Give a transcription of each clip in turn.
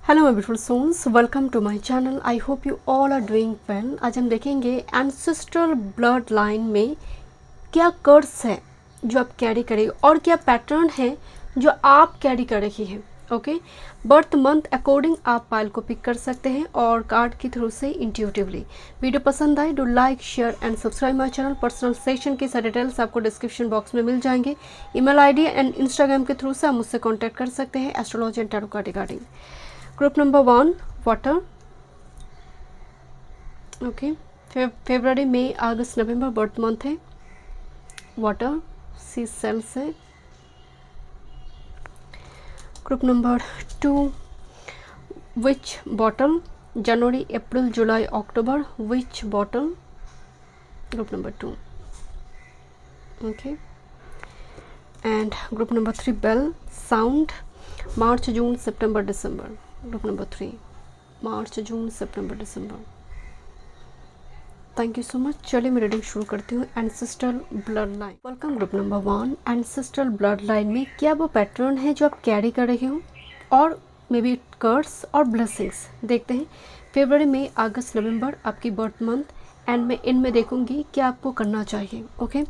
Hello my beautiful souls, welcome to my channel. I hope you all are doing well. आज हम देखेंगे ancestral blood line में क्या कर्स है जो आप कैरी करेंगे और क्या पैटर्न है जो आप कैरी कर रही हैं। ओके, बर्थ मंथ अकॉर्डिंग आप पाइल को पिक कर सकते हैं और कार्ड के थ्रू से इंट्यूटिवली। वीडियो पसंद आए do like share and subscribe my channel. Personal session के सारे डिटेल्स आपको डिस्क्रिप्शन बॉक्स में मिल जाएंगे। ईमेल आईडी एंड इंस्टाग्राम के थ्रू से आप मुझसे कॉन्टैक्ट कर सकते हैं astrology and tarot card regarding. Group number 1 water. Okay, फरवरी मई अगस्त नवंबर बर्थ मंथ है। वाटर सी सेल्स है। Group number 2 witch bottle. जनवरी अप्रैल जुलाई अक्टूबर witch bottle. Group number 2। Okay, and group number 3 bell sound. मार्च जून सितंबर दिसंबर। ग्रुप नंबर 3 मार्च जून सितंबर दिसंबर। Thank you so much. चलिए मैं रीडिंग शुरू करती हूँ। Ancestral blood line. Welcome group number 1। Ancestral blood line में क्या वो पैटर्न है जो आप कैरी कर रहे हो और मे बी कर्स और ब्लेसिंग्स। देखते हैं फरवरी मई अगस्त नवंबर आपकी बर्थ मंथ एंड मैं इनमें देखूंगी क्या आपको करना चाहिए। ओके,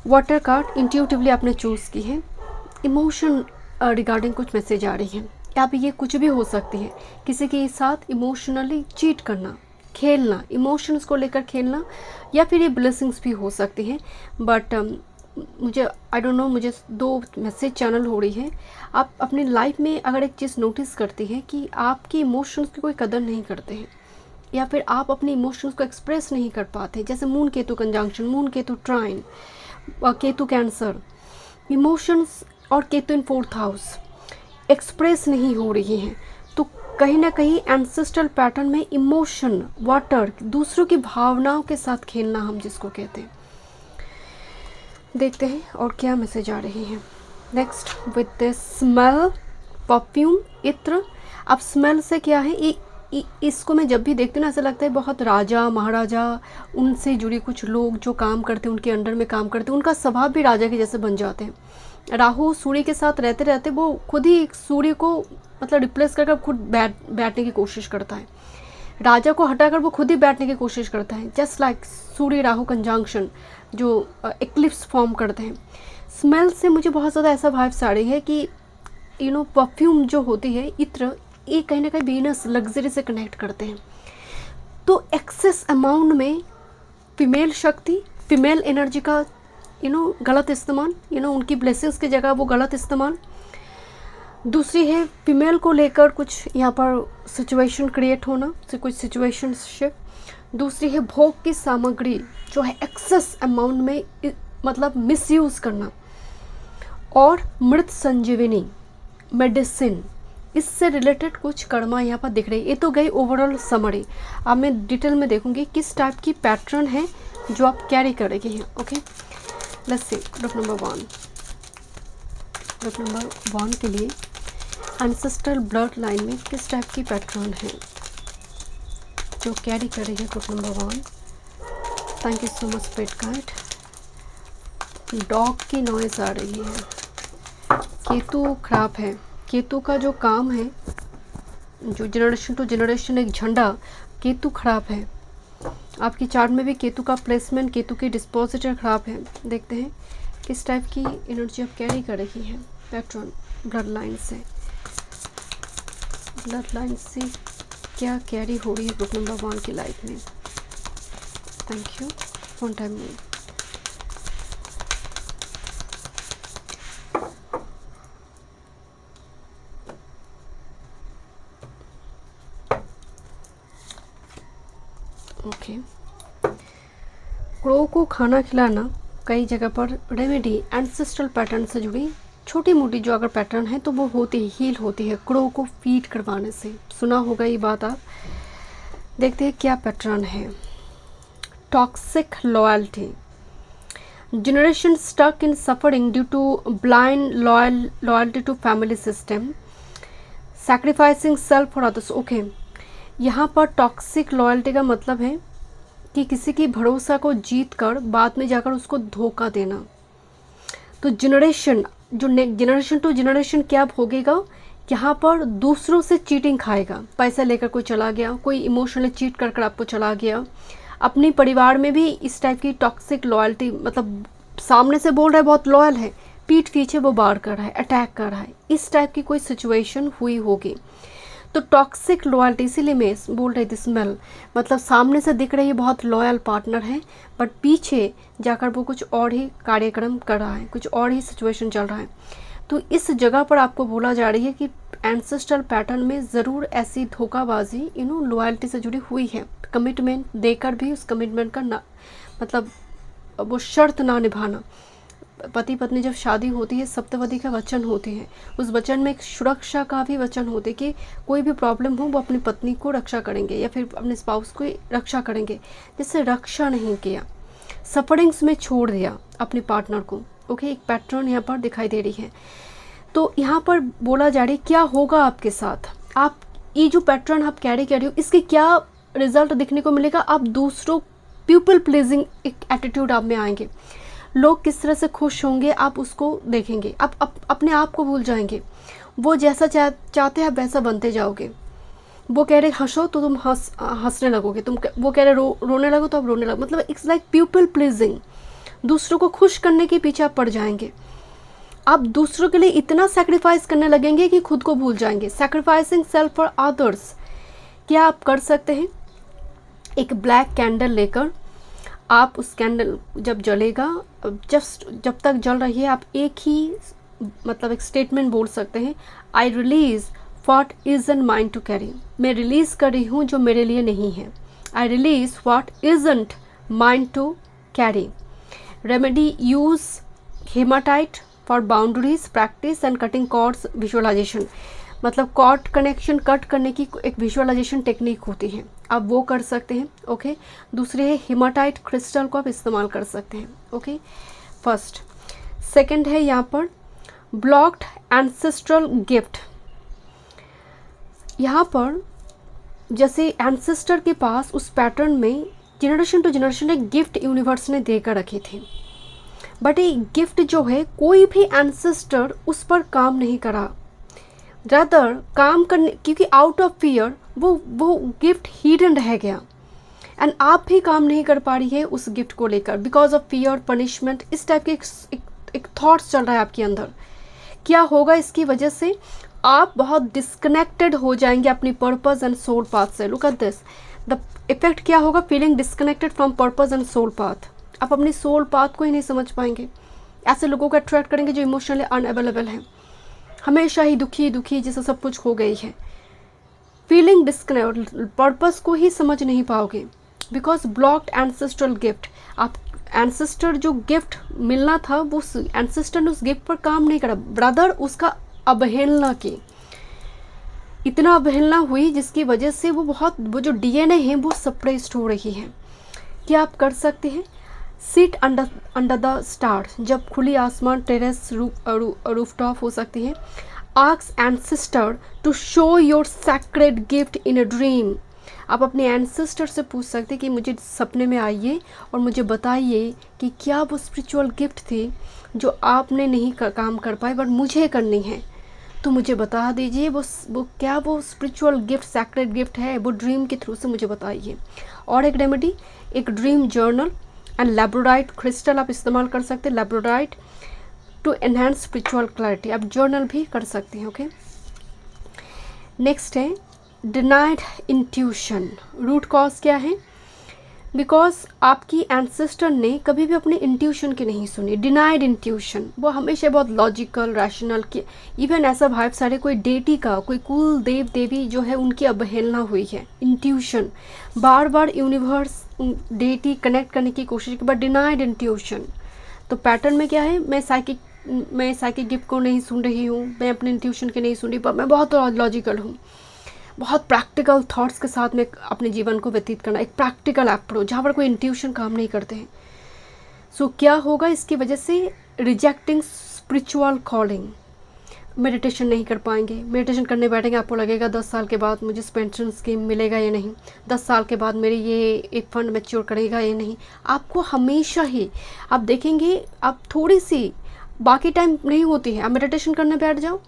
वाटर कार्ड इंट्यूटिवली आपने चूज़ की है। इमोशन रिगार्डिंग कुछ मैसेज आ रही है। अब ये कुछ भी हो सकती है, किसी के साथ इमोशनली चीट करना, खेलना, इमोशंस को लेकर खेलना, या फिर ये ब्लेसिंग्स भी हो सकती हैं। बट मुझे आई डोंट नो, मुझे 2 मैसेज चैनल हो रही है। आप अपनी लाइफ में अगर एक चीज़ नोटिस करती हैं कि आपकी इमोशंस की कोई कदर नहीं करते हैं या फिर आप अपने इमोशंस को एक्सप्रेस नहीं कर पाते, जैसे moon Ketu conjunction, moon Ketu trine, Ketu cancer, emotions और केतु इन 4th हाउस एक्सप्रेस नहीं हो रही हैं, तो कहीं ना कहीं एंसेस्ट्रल पैटर्न में इमोशन, वाटर, दूसरों की भावनाओं के साथ खेलना हम जिसको कहते हैं। देखते हैं और क्या मैसेज आ रही है। Next with this smell, perfume, इत्र। अब स्मेल से क्या है, इसको मैं जब भी देखती हूँ ना ऐसा लगता है बहुत राजा महाराजा, उनसे जुड़ी कुछ लोग जो काम करते हैं, उनके अंडर में काम करते हैं, उनका स्वभाव भी राजा के जैसे बन जाते हैं। राहु सूर्य के साथ रहते रहते वो खुद ही सूर्य को मतलब रिप्लेस करके खुद बैठने की कोशिश करता है। राजा को हटाकर वो खुद ही बैठने की कोशिश करता है। जस्ट लाइक सूर्य राहु कंजंक्शन जो एक्लिप्स फॉर्म करते हैं। स्मेल से मुझे बहुत ज़्यादा ऐसा वाइब्स आ रही है कि परफ्यूम जो होती है, इत्र, ये कहीं ना कहीं वीनस लग्जरी से कनेक्ट करते हैं। तो एक्सेस अमाउंट में फीमेल शक्ति, फीमेल एनर्जी का गलत इस्तेमाल, उनकी ब्लेसिंग्स की जगह वो गलत इस्तेमाल। दूसरी है फीमेल को लेकर कुछ यहाँ पर सिचुएशन क्रिएट होना, कुछ सिचुएशन शिफ्ट। दूसरी है भोग की सामग्री जो है एक्सेस अमाउंट में मतलब मिसयूज़ करना। और मृत संजीवनी मेडिसिन, इससे रिलेटेड कुछ कर्मा यहाँ पर दिख रही है। ये तो गई ओवरऑल समरी। अब मैं डिटेल में देखूंगी किस टाइप की पैटर्न है जो आप कैरी कर रही हैं। Okay, let's see group number 1। Group number 1 के लिए एंसेस्ट्रल ब्लड लाइन में किस टाइप की पैटर्न है जो कैरी कर रही है group number 1। Thank you so much spirit guide. Dog की नॉइज आ रही है। केतु खराब है। केतु का जो काम है, जो जनरेशन टू जनरेशन एक झंडा, केतु खराब है। आपकी चार्ट में भी केतु का प्लेसमेंट, केतु की डिस्पोजिटर खराब है। देखते हैं किस टाइप की एनर्जी आप कैरी कर रही है पैटर्न ब्लड लाइन से। ब्लड लाइन से क्या कैरी हो रही है ग्रुप नंबर 1 की लाइफ में। थैंक यू वन टाइम में। ओके, क्रो को खाना खिलाना, कई जगह पर रेमेडी एंसेस्ट्रल पैटर्न से जुड़ी छोटी मोटी जो अगर पैटर्न है तो वो होती है, हील होती है क्रो को फीड करवाने से। सुना होगा ये बात आप। देखते हैं क्या पैटर्न है। Toxic loyalty, generation stuck in suffering due to blind loyalty to family system, sacrificing self for others. Okay, यहाँ पर टॉक्सिक लॉयल्टी का मतलब है कि किसी की भरोसा को जीत कर बाद में जाकर उसको धोखा देना। तो जनरेशन जो जनरेशन टू जनरेशन क्या भोगेगा यहाँ पर दूसरों से चीटिंग खाएगा, पैसा लेकर कोई चला गया, कोई इमोशनली चीट कर आपको चला गया, अपनी परिवार में भी इस टाइप की टॉक्सिक लॉयल्टी, मतलब सामने से बोल रहा है बहुत लॉयल है, पीठ पीछे वो वार कर रहा है, अटैक कर रहा है, इस टाइप की कोई सिचुएशन हुई होगी। तो टॉक्सिक लॉयल्टी, इसीलिए मैं बोल रही थी स्मेल, मतलब सामने से दिख रही है बहुत लॉयल पार्टनर है, बट पीछे जाकर वो कुछ और ही कार्यक्रम कर रहा है, कुछ और ही सिचुएशन चल रहा है। तो इस जगह पर आपको बोला जा रही है कि एंसेस्ट्रल पैटर्न में ज़रूर ऐसी धोखाबाजी लॉयल्टी से जुड़ी हुई है, कमिटमेंट देकर भी उस कमिटमेंट का ना, मतलब वो शर्त ना निभाना। पति पत्नी जब शादी होती है, सप्तपदी का वचन होते हैं, उस वचन में एक सुरक्षा का भी वचन होते कि कोई भी प्रॉब्लम हो वो अपनी पत्नी को रक्षा करेंगे या फिर अपने स्पाउस को रक्षा करेंगे। जैसे रक्षा नहीं किया, सफरिंग्स में छोड़ दिया अपने पार्टनर को। ओके, एक पैटर्न यहाँ पर दिखाई दे रही है। तो यहाँ पर बोला जा रही है क्या होगा आपके साथ, आप ये जो पैटर्न आप कैरी कर रही हो इसके क्या रिजल्ट दिखने को मिलेगा। आप दूसरों, पीपल प्लीजिंग एक एटीट्यूड आप में आएंगे, लोग किस तरह से खुश होंगे आप उसको देखेंगे, आप अपने आप को भूल जाएंगे, वो जैसा चाहते हैं आप वैसा बनते जाओगे। वो कह रहे हंसो तो तुम हंसने लगोगे, वो कह रहे रोने लगो तो आप रोने लगो, मतलब इट्स लाइक पीपल प्लीजिंग, दूसरों को खुश करने के पीछे आप पड़ जाएंगे। आप दूसरों के लिए इतना सेक्रीफाइस करने लगेंगे कि खुद को भूल जाएंगे। सेक्रीफाइसिंग सेल्फ फॉर अदर्स, क्या आप कर सकते हैं? एक ब्लैक कैंडल लेकर आप उस कैंडल जब जलेगा, जब तक जल रही है, आप एक ही मतलब एक स्टेटमेंट बोल सकते हैं, I release what isn't mine to carry. मैं रिलीज कर रही हूँ जो मेरे लिए नहीं है। I release what isn't mine to carry. Remedy, use hematite for boundaries practice and cutting cords visualisation, मतलब कॉर्ड कनेक्शन कट करने की एक विजुअलाइजेशन टेक्निक होती है, आप वो कर सकते हैं। ओके, दूसरे है हेमाटाइट क्रिस्टल को आप इस्तेमाल कर सकते हैं। Okay, first. सेकंड है यहाँ पर ब्लॉक्ड एंसेस्ट्रल गिफ्ट। यहाँ पर जैसे एंसेस्टर के पास उस पैटर्न में जनरेशन टू जनरेशन एक गिफ्ट यूनिवर्स ने देकर रखी थी, बट ये गिफ्ट जो है कोई भी एंसेस्टर उस पर काम नहीं करा, रादर काम करने, क्योंकि आउट ऑफ फियर वो गिफ्ट हिडन रह गया, एंड आप भी काम नहीं कर पा रही है उस गिफ्ट को लेकर बिकॉज ऑफ फियर, पनिशमेंट, इस टाइप के एक थॉट्स चल रहा है आपके अंदर। क्या होगा इसकी वजह से? आप बहुत डिस्कनेक्टेड हो जाएंगे अपनी पर्पस एंड सोल पाथ से। Look at this, the effect क्या होगा? Feeling disconnected from purpose and soul path. आप अपनी सोल पाथ को ही नहीं समझ पाएंगे। ऐसे लोगों को अट्रैक्ट करेंगे जो इमोशनली अनअवेलेबल हैं, हमेशा ही दुखी दुखी जैसे सब कुछ खो गई है। फीलिंग डिस्कनेक्ट, पर्पस को ही समझ नहीं पाओगे बिकॉज ब्लॉक्ड एंसेस्ट्रल गिफ्ट। आप एंसेस्टर जो गिफ्ट मिलना था वो एंसेस्टर ने उस गिफ्ट पर काम नहीं करा, ब्रदर उसका अवहेलना की, इतना अवहेलना हुई जिसकी वजह से वो जो डीएनए है वो सप्रेस्ड हो रही है। क्या आप कर सकते हैं? सिट अंडर द स्टार, जब खुली आसमान, टेरेस, रूफटॉप हो सकती है। Ask ancestor to show your sacred gift in a dream. आप अपने एंसेस्टर से पूछ सकते हैं कि मुझे सपने में आइए और मुझे बताइए कि क्या वो स्पिरिचुअल गिफ्ट थी जो आपने नहीं काम कर पाए बट मुझे करनी है, तो मुझे बता दीजिए वो क्या वो स्पिरिचुअल गिफ्ट, सैक्रेड गिफ्ट है, वो ड्रीम के थ्रू से मुझे बताइए। और एक रेमेडी, एक ड्रीम जर्नल एंड लैब्रोडाइट क्रिस्टल आप इस्तेमाल कर सकते हैं, लैब्रोडाइट टू एनहांस स्पिरिचुअल क्लैरिटी। आप जर्नल भी कर सकते हैं। ओके, नेक्स्ट है डिनाइड इंट्यूशन। रूट कॉज क्या है? बिकॉज आपकी एंसेस्टर ने कभी भी अपने इंट्यूशन की नहीं सुनी। डिनाइड इंट्यूशन, वो हमेशा बहुत लॉजिकल, रैशनल की, इवन ऐसा भाई सारे कोई डेटी का, कोई कुल देव देवी जो है उनकी अवहेलना हुई है। इंट्यूशन, बार बार यूनिवर्स डेटी कनेक्ट करने की कोशिश की, बट डिनाइड इंट्यूशन। तो पैटर्न में क्या है? मैं साइकिक गिफ्ट को नहीं सुन रही हूँ, मैं अपने इंट्यूशन की नहीं सुन रही, पर मैं बहुत लॉजिकल हूँ। बहुत प्रैक्टिकल थॉट्स के साथ में अपने जीवन को व्यतीत करना, एक प्रैक्टिकल अप्रोच जहाँ पर कोई इंट्यूशन काम नहीं करते हैं। सो क्या होगा इसकी वजह से? रिजेक्टिंग स्पिरिचुअल कॉलिंग, मेडिटेशन नहीं कर पाएंगे। मेडिटेशन करने बैठेंगे, आपको लगेगा 10 साल के बाद मुझे पेंशन स्कीम मिलेगा या नहीं, 10 साल के बाद मेरी ये एक फंड मैच्योर करेगा या नहीं। आपको हमेशा ही आप देखेंगे, आप थोड़ी सी बाकी टाइम नहीं होती है, आप मेडिटेशन करने बैठ जाओ,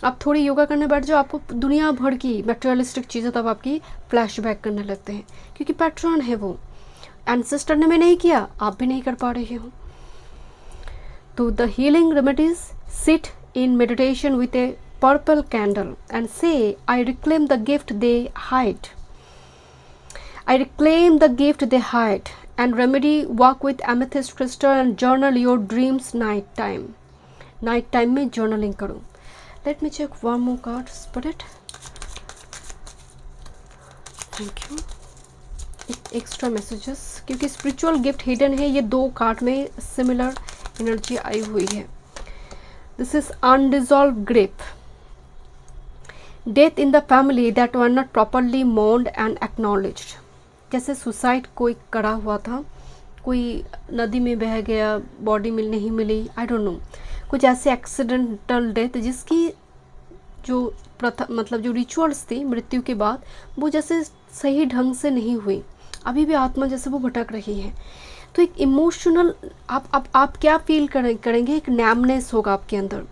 आप थोड़ी योगा करने बैठ जाओ, आपको दुनिया भर की मटेरियलिस्टिक चीज़ें तब आपकी फ्लैशबैक करने लगते हैं, क्योंकि पैटर्न है वो। एंसेस्टर ने मैं नहीं किया, आप भी नहीं कर पा रहे हो। तो the healing remedies, sit in meditation with a purple candle and say I reclaim the gift they hide, I reclaim the gift they hide, and remedy walk with amethyst crystal and journal your dreams night time. Night time में journaling करो. Let me check one more card, spirit. Thank you. Extra messages, क्योंकि spiritual gift hidden है, ये 2 card में similar energy आई हुई है. This is unresolved grief. Death in the family that were not properly mourned and acknowledged. जैसे suicide कोई करा हुआ था, कोई नदी में बह गया, बॉडी नहीं मिली, आई डोंट नो, कुछ ऐसे एक्सीडेंटल डेथ जिसकी जो प्रथा मतलब जो रिचुअल्स थी मृत्यु के बाद वो जैसे सही ढंग से नहीं हुई, अभी भी आत्मा जैसे वो भटक रही है। तो एक इमोशनल आप क्या फील करेंगे, एक नैमनेस होगा आपके अंदर,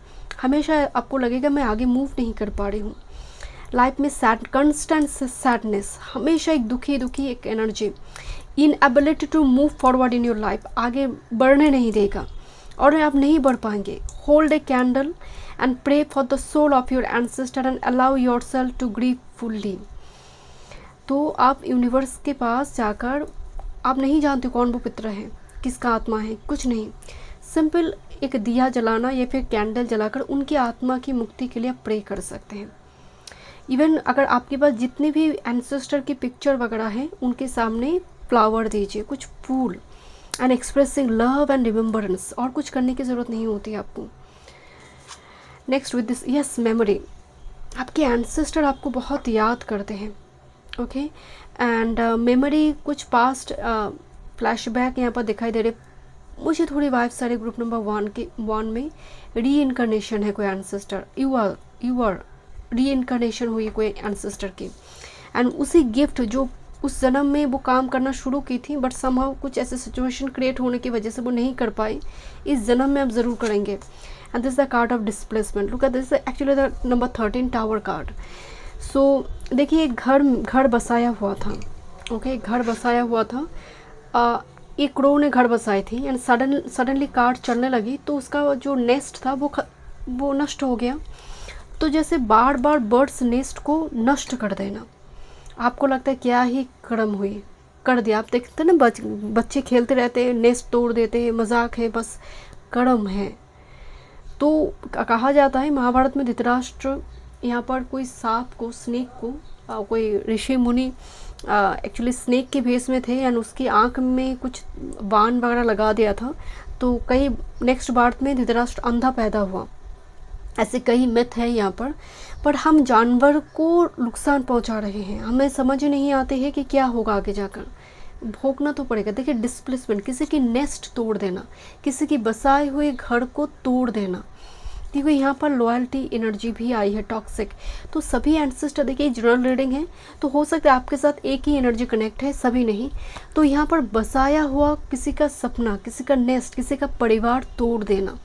हमेशा आपको लगेगा मैं आगे मूव नहीं कर पा रही हूँ। लाइफ में सैड कंस्टेंट सैडनेस, हमेशा एक दुखी एक energy, inability to move forward in your life, आगे बढ़ने नहीं देगा और आप नहीं बढ़ पाएंगे। Hold a candle and pray for the soul of your ancestor and allow yourself to grieve fully. तो आप यूनिवर्स के पास जाकर, आप नहीं जानते कौन वो पितर है, किसका आत्मा है, कुछ नहीं, सिंपल एक दिया जलाना या फिर कैंडल जलाकर उनकी आत्मा की मुक्ति के लिए आप प्रे कर सकते हैं। इवन अगर आपके पास जितने भी एंसेस्टर की पिक्चर वगैरह हैं उनके सामने फ्लावर दीजिए, कुछ फूल, and expressing love and remembrance, और कुछ करने की ज़रूरत नहीं होती आपको। Next with this, yes memory, आपके एंसेस्टर आपको बहुत याद करते हैं, ओके, एंड मेमोरी कुछ पास्ट फ्लैशबैक यहाँ पर दिखाई दे रहे। मुझे थोड़ी वाइब्स सारे ग्रुप नंबर 1 में री इनकारनेशन है कोई एंसेस्टर, यू आर री इनकारनेशन हुई कोई एंसेस्टर की, एंड उसी गिफ्ट जो उस जन्म में वो काम करना शुरू की थी, बट समहाउ कुछ ऐसे सिचुएशन क्रिएट होने की वजह से वो नहीं कर पाई, इस जन्म में आप ज़रूर करेंगे। And this the card of displacement, look at this, actually the number 13 tower card. So देखिए एक घर बसाया हुआ था, ओके, घर बसाया हुआ था, एक क्रो ने घर बसाई थी, एंड सडनली कार्ड चलने लगी तो उसका जो नेस्ट था वो नष्ट हो गया। तो जैसे बार बार बर्ड्स नेस्ट को नष्ट कर देना, आपको लगता है क्या ही कर्म हुई, कर दिया। आप देखते हैं ना बच्चे खेलते रहते हैं, नेस्ट तोड़ देते हैं, मजाक है, बस कर्म है। तो कहा जाता है महाभारत में धृतराष्ट्र यहाँ पर कोई सांप को, स्नेक को, कोई ऋषि मुनि एक्चुअली स्नेक के भेष में थे, एंड उसकी आँख में कुछ बाण वगैरह लगा दिया था, तो कई नेक्स्ट बार में धृतराष्ट्र अंधा पैदा हुआ। ऐसे कई मिथ है यहाँ पर हम जानवर को नुकसान पहुँचा रहे हैं, हमें समझ नहीं आते हैं कि क्या होगा आगे जाकर, भोगना तो पड़ेगा। देखिए डिस्प्लेसमेंट, किसी की नेस्ट तोड़ देना, किसी की बसाए हुए घर को तोड़ देना, क्योंकि यहाँ पर लॉयल्टी एनर्जी भी आई है, टॉक्सिक। तो सभी एंसेस्टर, देखिए जनरल रीडिंग है, तो हो सकता है आपके साथ एक ही एनर्जी कनेक्ट है, सभी नहीं। तो यहाँ पर बसाया हुआ किसी का सपना, किसी का नेस्ट, किसी का परिवार तोड़ देना,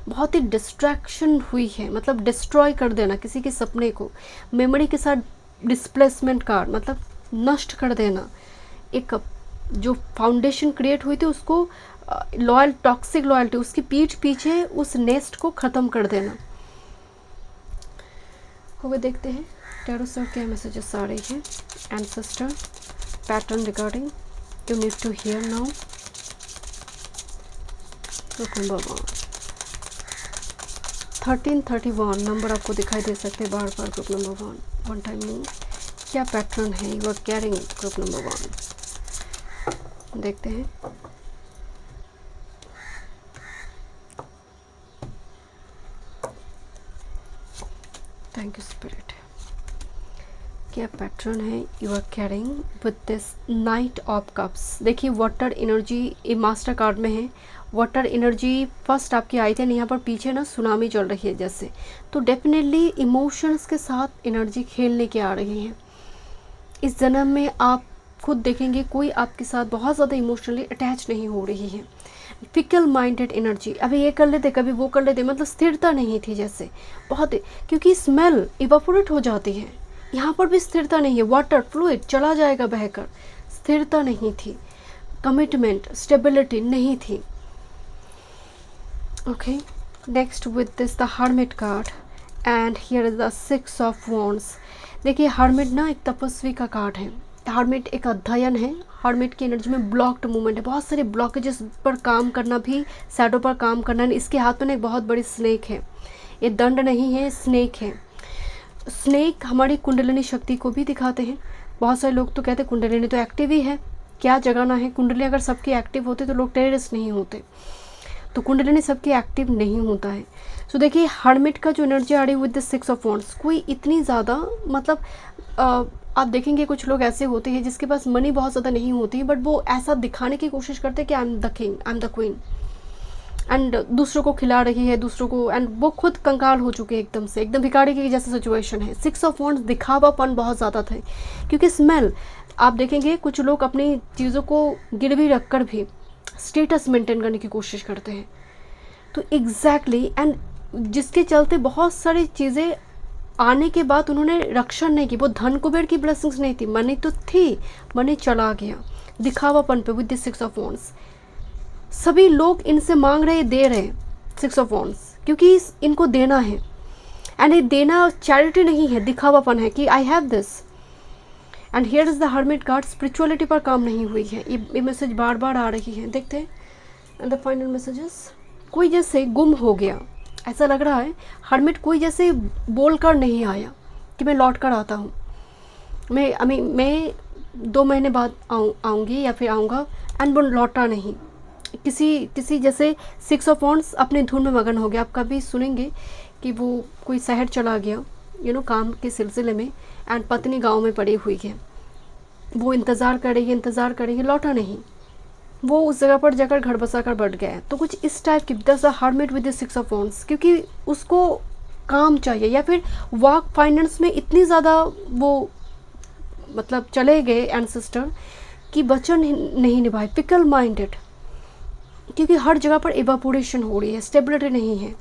बहुत ही डिस्ट्रैक्शन हुई है, मतलब डिस्ट्रॉय कर देना किसी के सपने को। मेमोरी के साथ डिस्प्लेसमेंट कार्ड, मतलब नष्ट कर देना, एक जो फाउंडेशन क्रिएट हुई थी उसको, टॉक्सिक लॉयल्टी, उसकी पीठ पीछे उस नेस्ट को ख़त्म कर देना। हो गए, देखते हैं टैरो सर क्या मैसेजेस आ रही है। Ancestor pattern regarding you need to hear now. Number 1331 number आपको दिखाई दे सकते हैं बार बार, ग्रुप नंबर 1 टाइम मूव। क्या पैटर्न है you are carrying, group number 1, देखते हैं। Thank you spirit. क्या पैटर्न है you are carrying with this knight of cups. देखिए वाटर एनर्जी ये मास्टर कार्ड में है, वाटर एनर्जी फर्स्ट आपकी आई थी, यहाँ पर पीछे ना सुनामी चल रही है जैसे, तो डेफिनेटली इमोशंस के साथ एनर्जी खेलने के आ रही हैं। इस जन्म में आप खुद देखेंगे कोई आपके साथ बहुत ज़्यादा इमोशनली अटैच नहीं हो रही है, फिकल माइंडेड एनर्जी, अभी ये कर लेते कभी वो कर लेते, मतलब स्थिरता नहीं थी जैसे बहुत, क्योंकि स्मेल इवापोरेट हो जाती है, यहाँ पर भी स्थिरता नहीं है, वाटर फ्लूइड चला जाएगा बहकर, स्थिरता नहीं थी, कमिटमेंट स्टेबिलिटी नहीं थी। Okay, next with this the hermit card and here is the 6 of wands. देखिए हर्मिट ना एक तपस्वी का कार्ड है, हर्मिट एक अध्ययन है, हर्मिट की एनर्जी में ब्लॉक्ड मूवमेंट है, बहुत सारे ब्लॉकेजेस पर काम करना भी, शैडो पर काम करना। इसके हाथ में एक बहुत बड़ी स्नेक है, ये दंड नहीं है, स्नेक है। स्नेक हमारी कुंडलिनी शक्ति को भी दिखाते हैं। बहुत सारे लोग तो कहते हैं कुंडलिनी तो एक्टिव ही है, क्या जगाना है। कुंडली अगर सबकी एक्टिव होती तो लोग टेररिस्ट नहीं होते, तो कुंडलिनी सबकी एक्टिव नहीं होता है। सो देखिए हर्मिट का जो एनर्जी आ रही है विद द 6 ऑफ वॉन्ड्स, कोई इतनी ज़्यादा मतलब आप देखेंगे कुछ लोग ऐसे होते हैं जिसके पास मनी बहुत ज़्यादा नहीं होती, बट वो ऐसा दिखाने की कोशिश करते हैं कि I am the king, I am the queen, and दूसरों को खिला रही है दूसरों को, एंड वो खुद कंगाल हो चुके हैं एकदम से, एकदम भिखारी की जैसा सिचुएशन है। 6 ऑफ वॉन्ड्स दिखावापन बहुत ज़्यादा था, क्योंकि स्मेल आप देखेंगे कुछ लोग अपनी चीज़ों को गिरवी रख कर भी स्टेटस मेंटेन करने की कोशिश करते हैं, तो एग्जैक्टली एंड जिसके चलते बहुत सारी चीज़ें आने के बाद उन्होंने रक्षण नहीं की। वो धन कुबेर की ब्लेसिंग्स नहीं थी, मनी तो थी, मनी चला गया दिखावापन पे विद द 6 ऑफ वॉन्ड्स। सभी लोग इनसे मांग रहे, दे रहे 6 ऑफ वॉन्ड्स, क्योंकि इनको देना है, एंड ये देना चैरिटी नहीं है, दिखावापन है कि I have this. And here is the hermit card, spirituality पर काम नहीं हुई है। ये मैसेज बार बार आ रही है, देखते हैं एंड द फाइनल मैसेजेस। कोई जैसे गुम हो गया ऐसा लग रहा है, हर्मिट कोई जैसे बोल कर नहीं आया कि मैं लौट कर आता हूँ, मैं 2 महीने बाद आऊँगी या फिर आऊँगा, एंड वो लौटा नहीं। किसी जैसे 6 ऑफ वॉन्ड्स अपने धुन में मगन हो गया। आप कभी सुनेंगे कि वो कोई शहर चला गया काम के सिलसिले में, एंड पत्नी गांव में पड़ी हुई है, वो इंतज़ार करेगी, लौटा नहीं, वो उस जगह पर जाकर घर बसा कर बैठ गया है। तो कुछ इस टाइप की the hermit with the 6 of wands, क्योंकि उसको काम चाहिए, या फिर वर्क फाइनेंस में इतनी ज़्यादा वो मतलब चले गए एंसेस्टर कि वचन नहीं निभाए, फिकल माइंडेड, क्योंकि हर जगह पर इवापोरेशन हो रही है, स्टेबिलिटी नहीं है।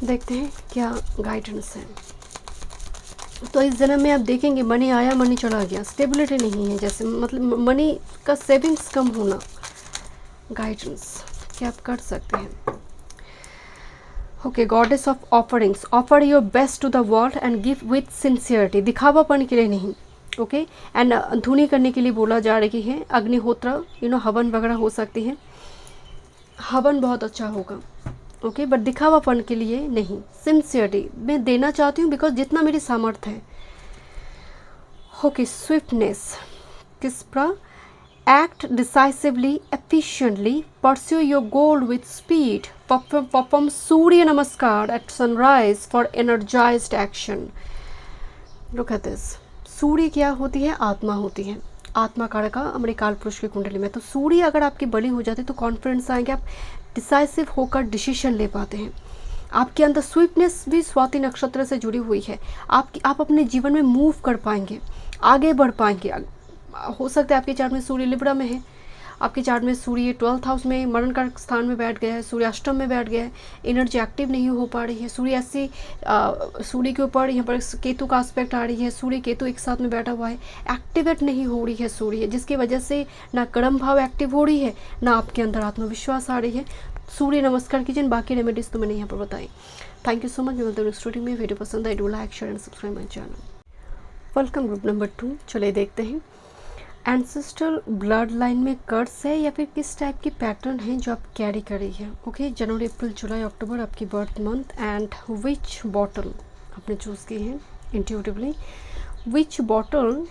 देखते हैं क्या गाइडेंस है। तो इस जन्म में आप देखेंगे मनी आया मनी चला गया, स्टेबिलिटी नहीं है, जैसे मतलब मनी का सेविंग्स कम होना। गाइडेंस क्या आप कर सकते हैं। Okay, goddess of offerings, offer your best to the world and give with sincerity, दिखावापन के लिए नहीं। ओके, एंड धुनी करने के लिए बोला जा रही है, अग्निहोत्र हवन वगैरह हो सकती है, हवन बहुत अच्छा होगा। ओके, बट दिखावापन के लिए नहीं, सिंसियरिटी मैं देना चाहती हूँ बिकॉज जितना मेरी सामर्थ्य है। ओके, स्विफ्टनेस, किस पर act decisively efficiently, pursue your goal with speed, perform Surya Namaskar at sunrise for energised action. Look at this, सूर्य क्या होती है, आत्मा होती है, आत्मा कारका हमारे काल पुरुष की कुंडली में। तो सूर्य अगर आपकी बली हो जाती है तो कॉन्फिडेंस आएंगे, आप डिसाइसिव होकर डिसीजन ले पाते हैं। आपके अंदर स्वीटनेस भी स्वाति नक्षत्र से जुड़ी हुई है, आप अपने जीवन में मूव कर पाएंगे, आगे बढ़ पाएंगे। हो सकता है आपके चार्ट में सूर्य लिब्रा में है, आपके चार्ट में सूर्य 12th हाउस में मरण का स्थान में बैठ गया है, सूर्य अष्टम में बैठ गया है, एनर्जी एक्टिव नहीं हो पा रही है। सूर्य ऐसे सूर्य के ऊपर यहाँ पर केतु का एस्पेक्ट आ रही है, सूर्य केतु एक साथ में बैठा हुआ है, एक्टिवेट नहीं हो रही है सूर्य, जिसकी वजह से ना कर्म भाव एक्टिव हो रही है, ना आपके अंदर आत्मविश्वास आ रही है। सूर्य नमस्कार कीजिए, बाकी रेमेडीज तो मैंने यहाँ पर बताई। Thank you so much. मिलते हैं नेक्स्ट वीडियो में। वीडियो पसंद आए, do like share and subscribe my channel. Welcome group number 2। चलिए देखते हैं एंसेस्ट्रल ब्लड लाइन में कर्स है या फिर किस टाइप की पैटर्न है जो आप कैरी कर रही है। ओके, जनवरी अप्रैल जुलाई अक्टूबर आपकी birth month, and which bottle आपने चूज़ की है इंट्यूटिवली। विच बॉटल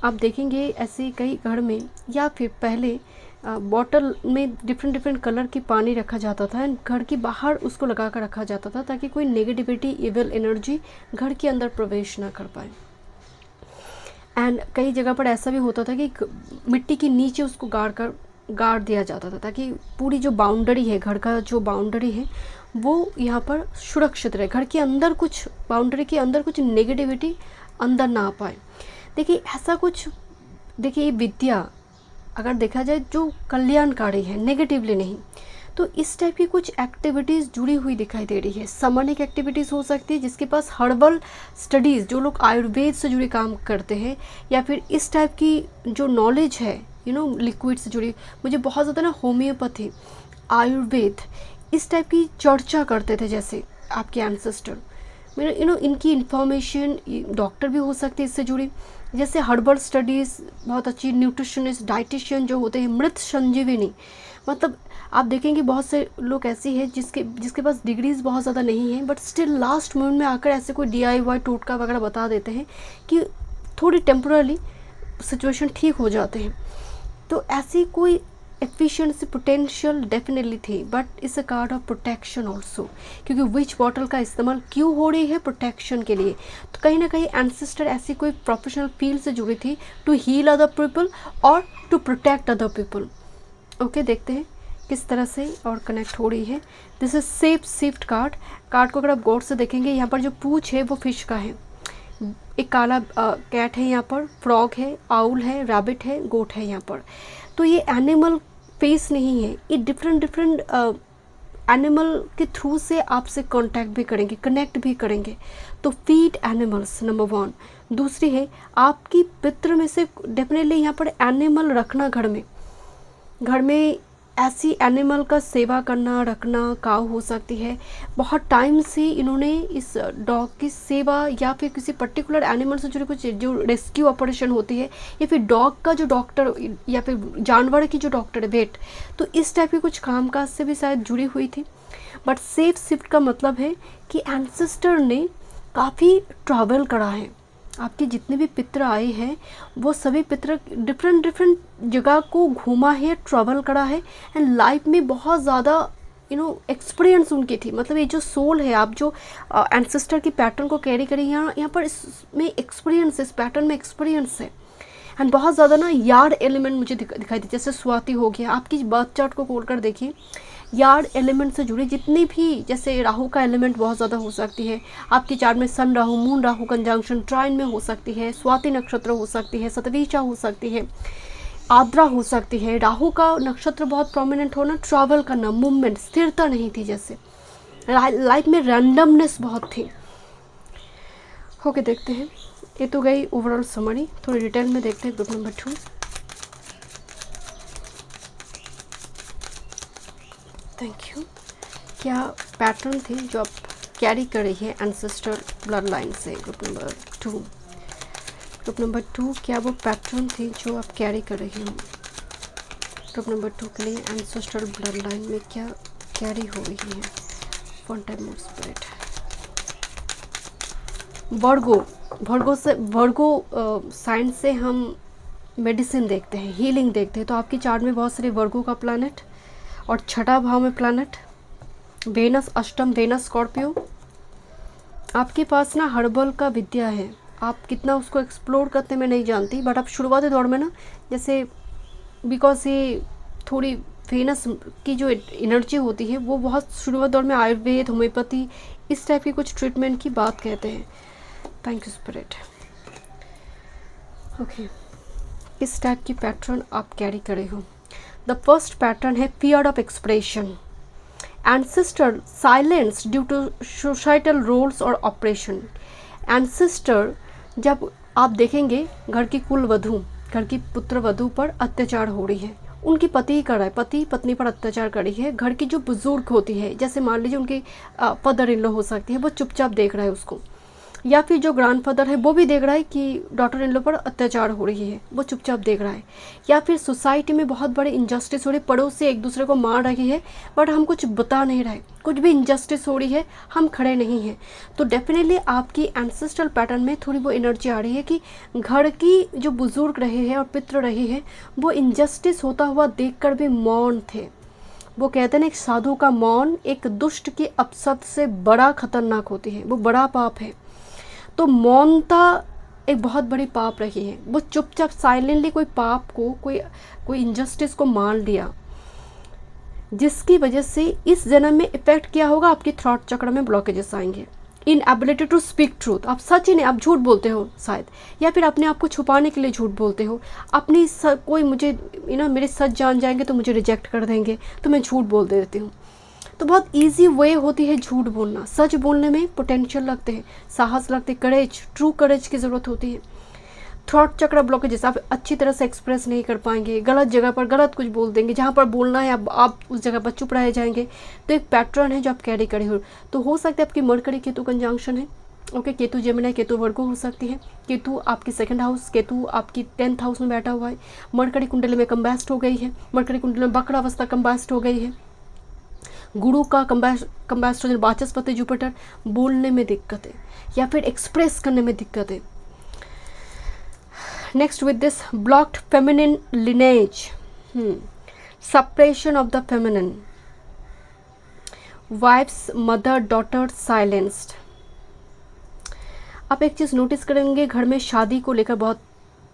आप देखेंगे ऐसे कई घर में या फिर पहले बॉटल में डिफरेंट कलर की पानी रखा जाता था एंड घर के बाहर उसको लगा कर रखा जाता था ताकि कोई नेगेटिविटी इविल एनर्जी घर के अंदर प्रवेश ना कर पाए। एंड कई जगह पर ऐसा भी होता था कि मिट्टी के नीचे उसको गाड़ दिया जाता था ताकि पूरी जो बाउंड्री है, घर का जो बाउंड्री है वो यहाँ पर सुरक्षित रहे, घर के अंदर कुछ बाउंड्री के अंदर कुछ नेगेटिविटी अंदर ना आ पाए। देखिए ऐसा कुछ, देखिए ये विद्या अगर देखा जाए जो कल्याणकारी है, नेगेटिवली नहीं। तो इस टाइप की कुछ एक्टिविटीज़ जुड़ी हुई दिखाई दे रही है। समनिक एक्टिविटीज़ हो सकती है, जिसके पास हर्बल स्टडीज़, जो लोग आयुर्वेद से जुड़े काम करते हैं, या फिर इस टाइप की जो नॉलेज है लिक्विड से जुड़ी। मुझे बहुत ज़्यादा ना होम्योपैथी, आयुर्वेद, इस टाइप की चर्चा करते थे जैसे आपके एंसेस्टर। मेरे इनकी इन्फॉर्मेशन, डॉक्टर भी हो सकते हैं इससे जुड़ी, जैसे हर्बल स्टडीज़ बहुत अच्छी, न्यूट्रिशनिस्ट, डाइटिशियन जो होते हैं, मृत संजीवनी। मतलब आप देखेंगे बहुत से लोग ऐसे हैं जिसके पास डिग्रीज़ बहुत ज़्यादा नहीं है, बट स्टिल लास्ट मोमेंट में आकर ऐसे कोई DIY टोटका वगैरह बता देते हैं कि थोड़ी टेम्पररी सिचुएशन ठीक हो जाते हैं। तो ऐसी कोई एफिशिएंसी पोटेंशियल डेफिनेटली थी, बट इस अ कार्ड ऑफ प्रोटेक्शन ऑल्सो, क्योंकि विच बॉटल का इस्तेमाल क्यों हो रही है? प्रोटेक्शन के लिए। तो कहीं ना कहीं एंसेस्टर ऐसी कोई प्रोफेशनल फील्ड से जुड़ी थी, टू हील अदर पीपल और to protect other people. Okay, देखते हैं किस तरह से और कनेक्ट हो रही है। This is safe shift card. Card को अगर आप गौर से देखेंगे, यहाँ पर जो पूछ है वो फिश का है, एक काला कैट है, यहाँ पर फ्रॉग है, आउल है, रैबिट है, गोट है यहाँ पर। तो ये एनिमल फेस नहीं है, ये डिफरेंट एनिमल के थ्रू से आपसे कांटेक्ट भी करेंगे, कनेक्ट भी करेंगे। तो फीड एनिमल्स नंबर 1। दूसरी है आपकी पितृ में से डेफिनेटली यहाँ पर एनिमल रखना, घर में ऐसी एनिमल का सेवा करना, रखना, काऊ हो सकती है। बहुत टाइम से इन्होंने इस डॉग की सेवा या फिर किसी पर्टिकुलर एनिमल से जुड़ी कुछ जो रेस्क्यू ऑपरेशन होती है, या फिर डॉग का जो डॉक्टर या फिर जानवर की जो डॉक्टर है, वेट, तो इस टाइप के कुछ कामकाज से भी शायद जुड़ी हुई थी। बट सेफ शिफ्ट का मतलब है कि एंसेस्टर ने काफ़ी ट्रैवल करा है। आपके जितने भी पितृ आए हैं वो सभी पितृ डिफरेंट जगह को घूमा है, ट्रैवल करा है, एंड लाइफ में बहुत ज़्यादा एक्सपीरियंस उनकी थी। मतलब ये जो सोल है, आप जो एंसेस्टर की पैटर्न को कैरी करें, यहाँ पर इसमें एक्सपीरियंस, इस पैटर्न में एक्सपीरियंस है। एंड बहुत ज़्यादा ना यार्ड एलिमेंट मुझे दिखाई दी, जैसे स्वाति हो गया। आपकी बर्थ चार्ट को खोल कर देखिए, यार्ड एलिमेंट से जुड़ी जितनी भी, जैसे राहु का एलिमेंट बहुत ज़्यादा हो सकती है आपकी चार्ट में, सन राहु, मून राहु कंजंक्शन ट्राइन में हो सकती है, स्वाति नक्षत्र हो सकती है, सतवीचा हो सकती है, आद्रा हो सकती है। राहु का नक्षत्र बहुत प्रोमिनेंट होना, ट्रैवल करना, मूवमेंट, स्थिरता नहीं थी, जैसे लाइफ में रैंडमनेस बहुत थी। ओके, देखते हैं। ये तो गई ओवरऑल समरी, थोड़ी डिटेल में देखते हैं ग्रुप नंबर 2। Thank you. क्या पैटर्न थी जो आप कैरी कर रही है एंसेस्टर ब्लड लाइन से? ग्रुप नंबर 2, ग्रुप नंबर 2, क्या वो पैटर्न थी जो आप कैरी कर रही हो? ग्रुप नंबर 2 के लिए एंसेस्टर ब्लड लाइन में क्या कैरी हो रही है? One time more spirit. Virgo science से हम मेडिसिन देखते हैं, हीलिंग देखते हैं। तो आपकी चार्ट में बहुत सारे वर्गो का प्लैनेट, और छठा भाव में प्लैनेट वेनस, अष्टम वेनस स्कॉर्पियो। आपके पास ना हर्बल का विद्या है, आप कितना उसको एक्सप्लोर करते मैं नहीं जानती, बट आप शुरुआती दौर में ना, जैसे बिकॉज ये थोड़ी वेनस की जो एनर्जी होती है वो बहुत शुरुआत दौर में आयुर्वेद, होम्योपैथी, इस टाइप की कुछ ट्रीटमेंट की बात कहते हैं। Thank you spirit. ओके, इस टाइप की पैटर्न आप कैरी करे हो। द फर्स्ट पैटर्न है fear of expression, ancestor silence due to societal roles और ऑपरेशन। एंसेस्टर, जब आप देखेंगे घर की कुल वधू, घर की पुत्र वधू पर अत्याचार हो रही है, उनकी पति कर रहा है, पति पत्नी पर अत्याचार कर रही है, घर की जो बुजुर्ग होती है, जैसे मान लीजिए उनकी फादर इन लॉ हो सकती है, वो चुपचाप देख रहा है उसको, या फिर जो ग्रैंडफादर है वो भी देख रहा है कि डॉटर इन लॉ पर अत्याचार हो रही है, वो चुपचाप देख रहा है, या फिर सोसाइटी में बहुत बड़े इनजस्टिस हो रही है, पड़ोसी एक दूसरे को मार रही है, बट हम कुछ बता नहीं रहे, कुछ भी इनजस्टिस हो रही है, हम खड़े नहीं हैं। तो डेफिनेटली आपकी एंसेस्ट्रल पैटर्न में थोड़ी वो एनर्जी आ रही है कि घर की जो बुजुर्ग रहे हैं और पितृ रहे हैं, वो इनजस्टिस होता हुआ देखकर भी मौन थे। वो कहते हैं ना, एक साधु का मौन एक दुष्ट की अपशब्द से बड़ा खतरनाक होती है, वो बड़ा पाप है। तो मौनता एक बहुत बड़ी पाप रही है। वो चुपचाप साइलेंटली कोई पाप को, कोई इनजस्टिस को मान लिया, जिसकी वजह से इस जन्म में इफेक्ट क्या होगा, आपकी थ्रॉट चक्र में ब्लॉकेजेस आएंगे। इनएबिलिटी टू स्पीक ट्रूथ, आप सच ही नहीं, आप झूठ बोलते हो शायद, या फिर अपने आप को छुपाने के लिए झूठ बोलते हो। अपनी कोई मुझे मेरे सच जान जाएंगे तो मुझे रिजेक्ट कर देंगे, तो मैं झूठ बोल देती हूँ। तो बहुत ईजी वे होती है झूठ बोलना। सच बोलने में पोटेंशियल लगते हैं, साहस लगते हैं, करेज, ट्रू करेज की ज़रूरत होती है। थ्रॉट चक्र ब्लॉकेजेस, आप अच्छी तरह से एक्सप्रेस नहीं कर पाएंगे, गलत जगह पर गलत कुछ बोल देंगे, जहाँ पर बोलना है आप उस जगह पर चुप रह जाएंगे। तो एक पैटर्न है जो आप कैरी करे हो। तो हो सकता है आपकी मरकरी केतु कंजंक्शन है, ओके, केतु जेमिनी, केतु वर्गो हो सकती है। केतु आपकी सेकंड हाउस, केतु आपकी 10th हाउस में बैठा हुआ है। मरकरी कुंडली में कंबास्ट हो गई है, मरकरी कुंडली में वक्र अवस्था कंबास्ट हो गई है। गुरु का कंबास्ट हो जाए, वाचस्पति जुपिटर, बोलने में दिक्कत है या फिर एक्सप्रेस करने में दिक्कत है। Next with this blocked feminine lineage, suppression of the feminine, wives mother daughter silenced. आप एक चीज़ नोटिस करेंगे, घर में शादी को लेकर बहुत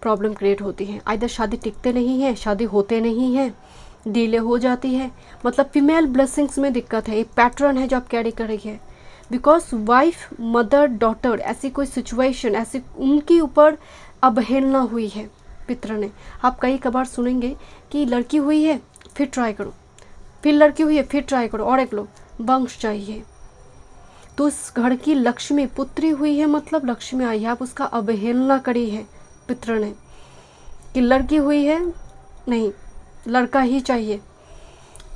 प्रॉब्लम क्रिएट होती है। आइदर शादी टिकते नहीं है, शादी होते नहीं है, डिले हो जाती है, मतलब फीमेल ब्लेसिंग्स में दिक्कत है। एक पैटर्न है जो आप कैरी कर रही है। बिकॉज वाइफ मदर डॉटर, ऐसी कोई सिचुएशन, ऐसी उनके ऊपर अवहेलना हुई है पितर ने। आप कई कबार सुनेंगे कि लड़की हुई है फिर ट्राई करो, फिर लड़की हुई है फिर ट्राई करो, और एक लो वंश चाहिए। तो इस घर की लक्ष्मी पुत्री हुई है, मतलब लक्ष्मी आई है, आप उसका अवहेलना करी है पितर ने कि लड़की हुई है नहीं, लड़का ही चाहिए,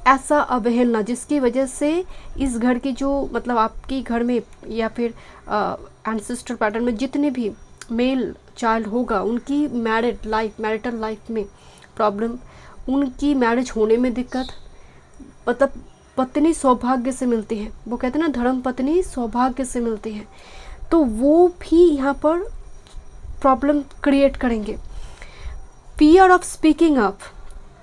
ऐसा अवहेलना, जिसकी वजह से इस घर की जो मतलब आपकी घर में या फिर एंसेस्टर पैटर्न में जितने भी मेल चाइल्ड होगा, उनकी मैरिटल लाइफ में प्रॉब्लम, उनकी मैरिज होने में दिक्कत, मतलब पत्नी सौभाग्य से मिलती है, वो कहते हैं ना धर्म पत्नी सौभाग्य से मिलती है, तो वो भी यहाँ पर प्रॉब्लम क्रिएट करेंगे। Fear of speaking up,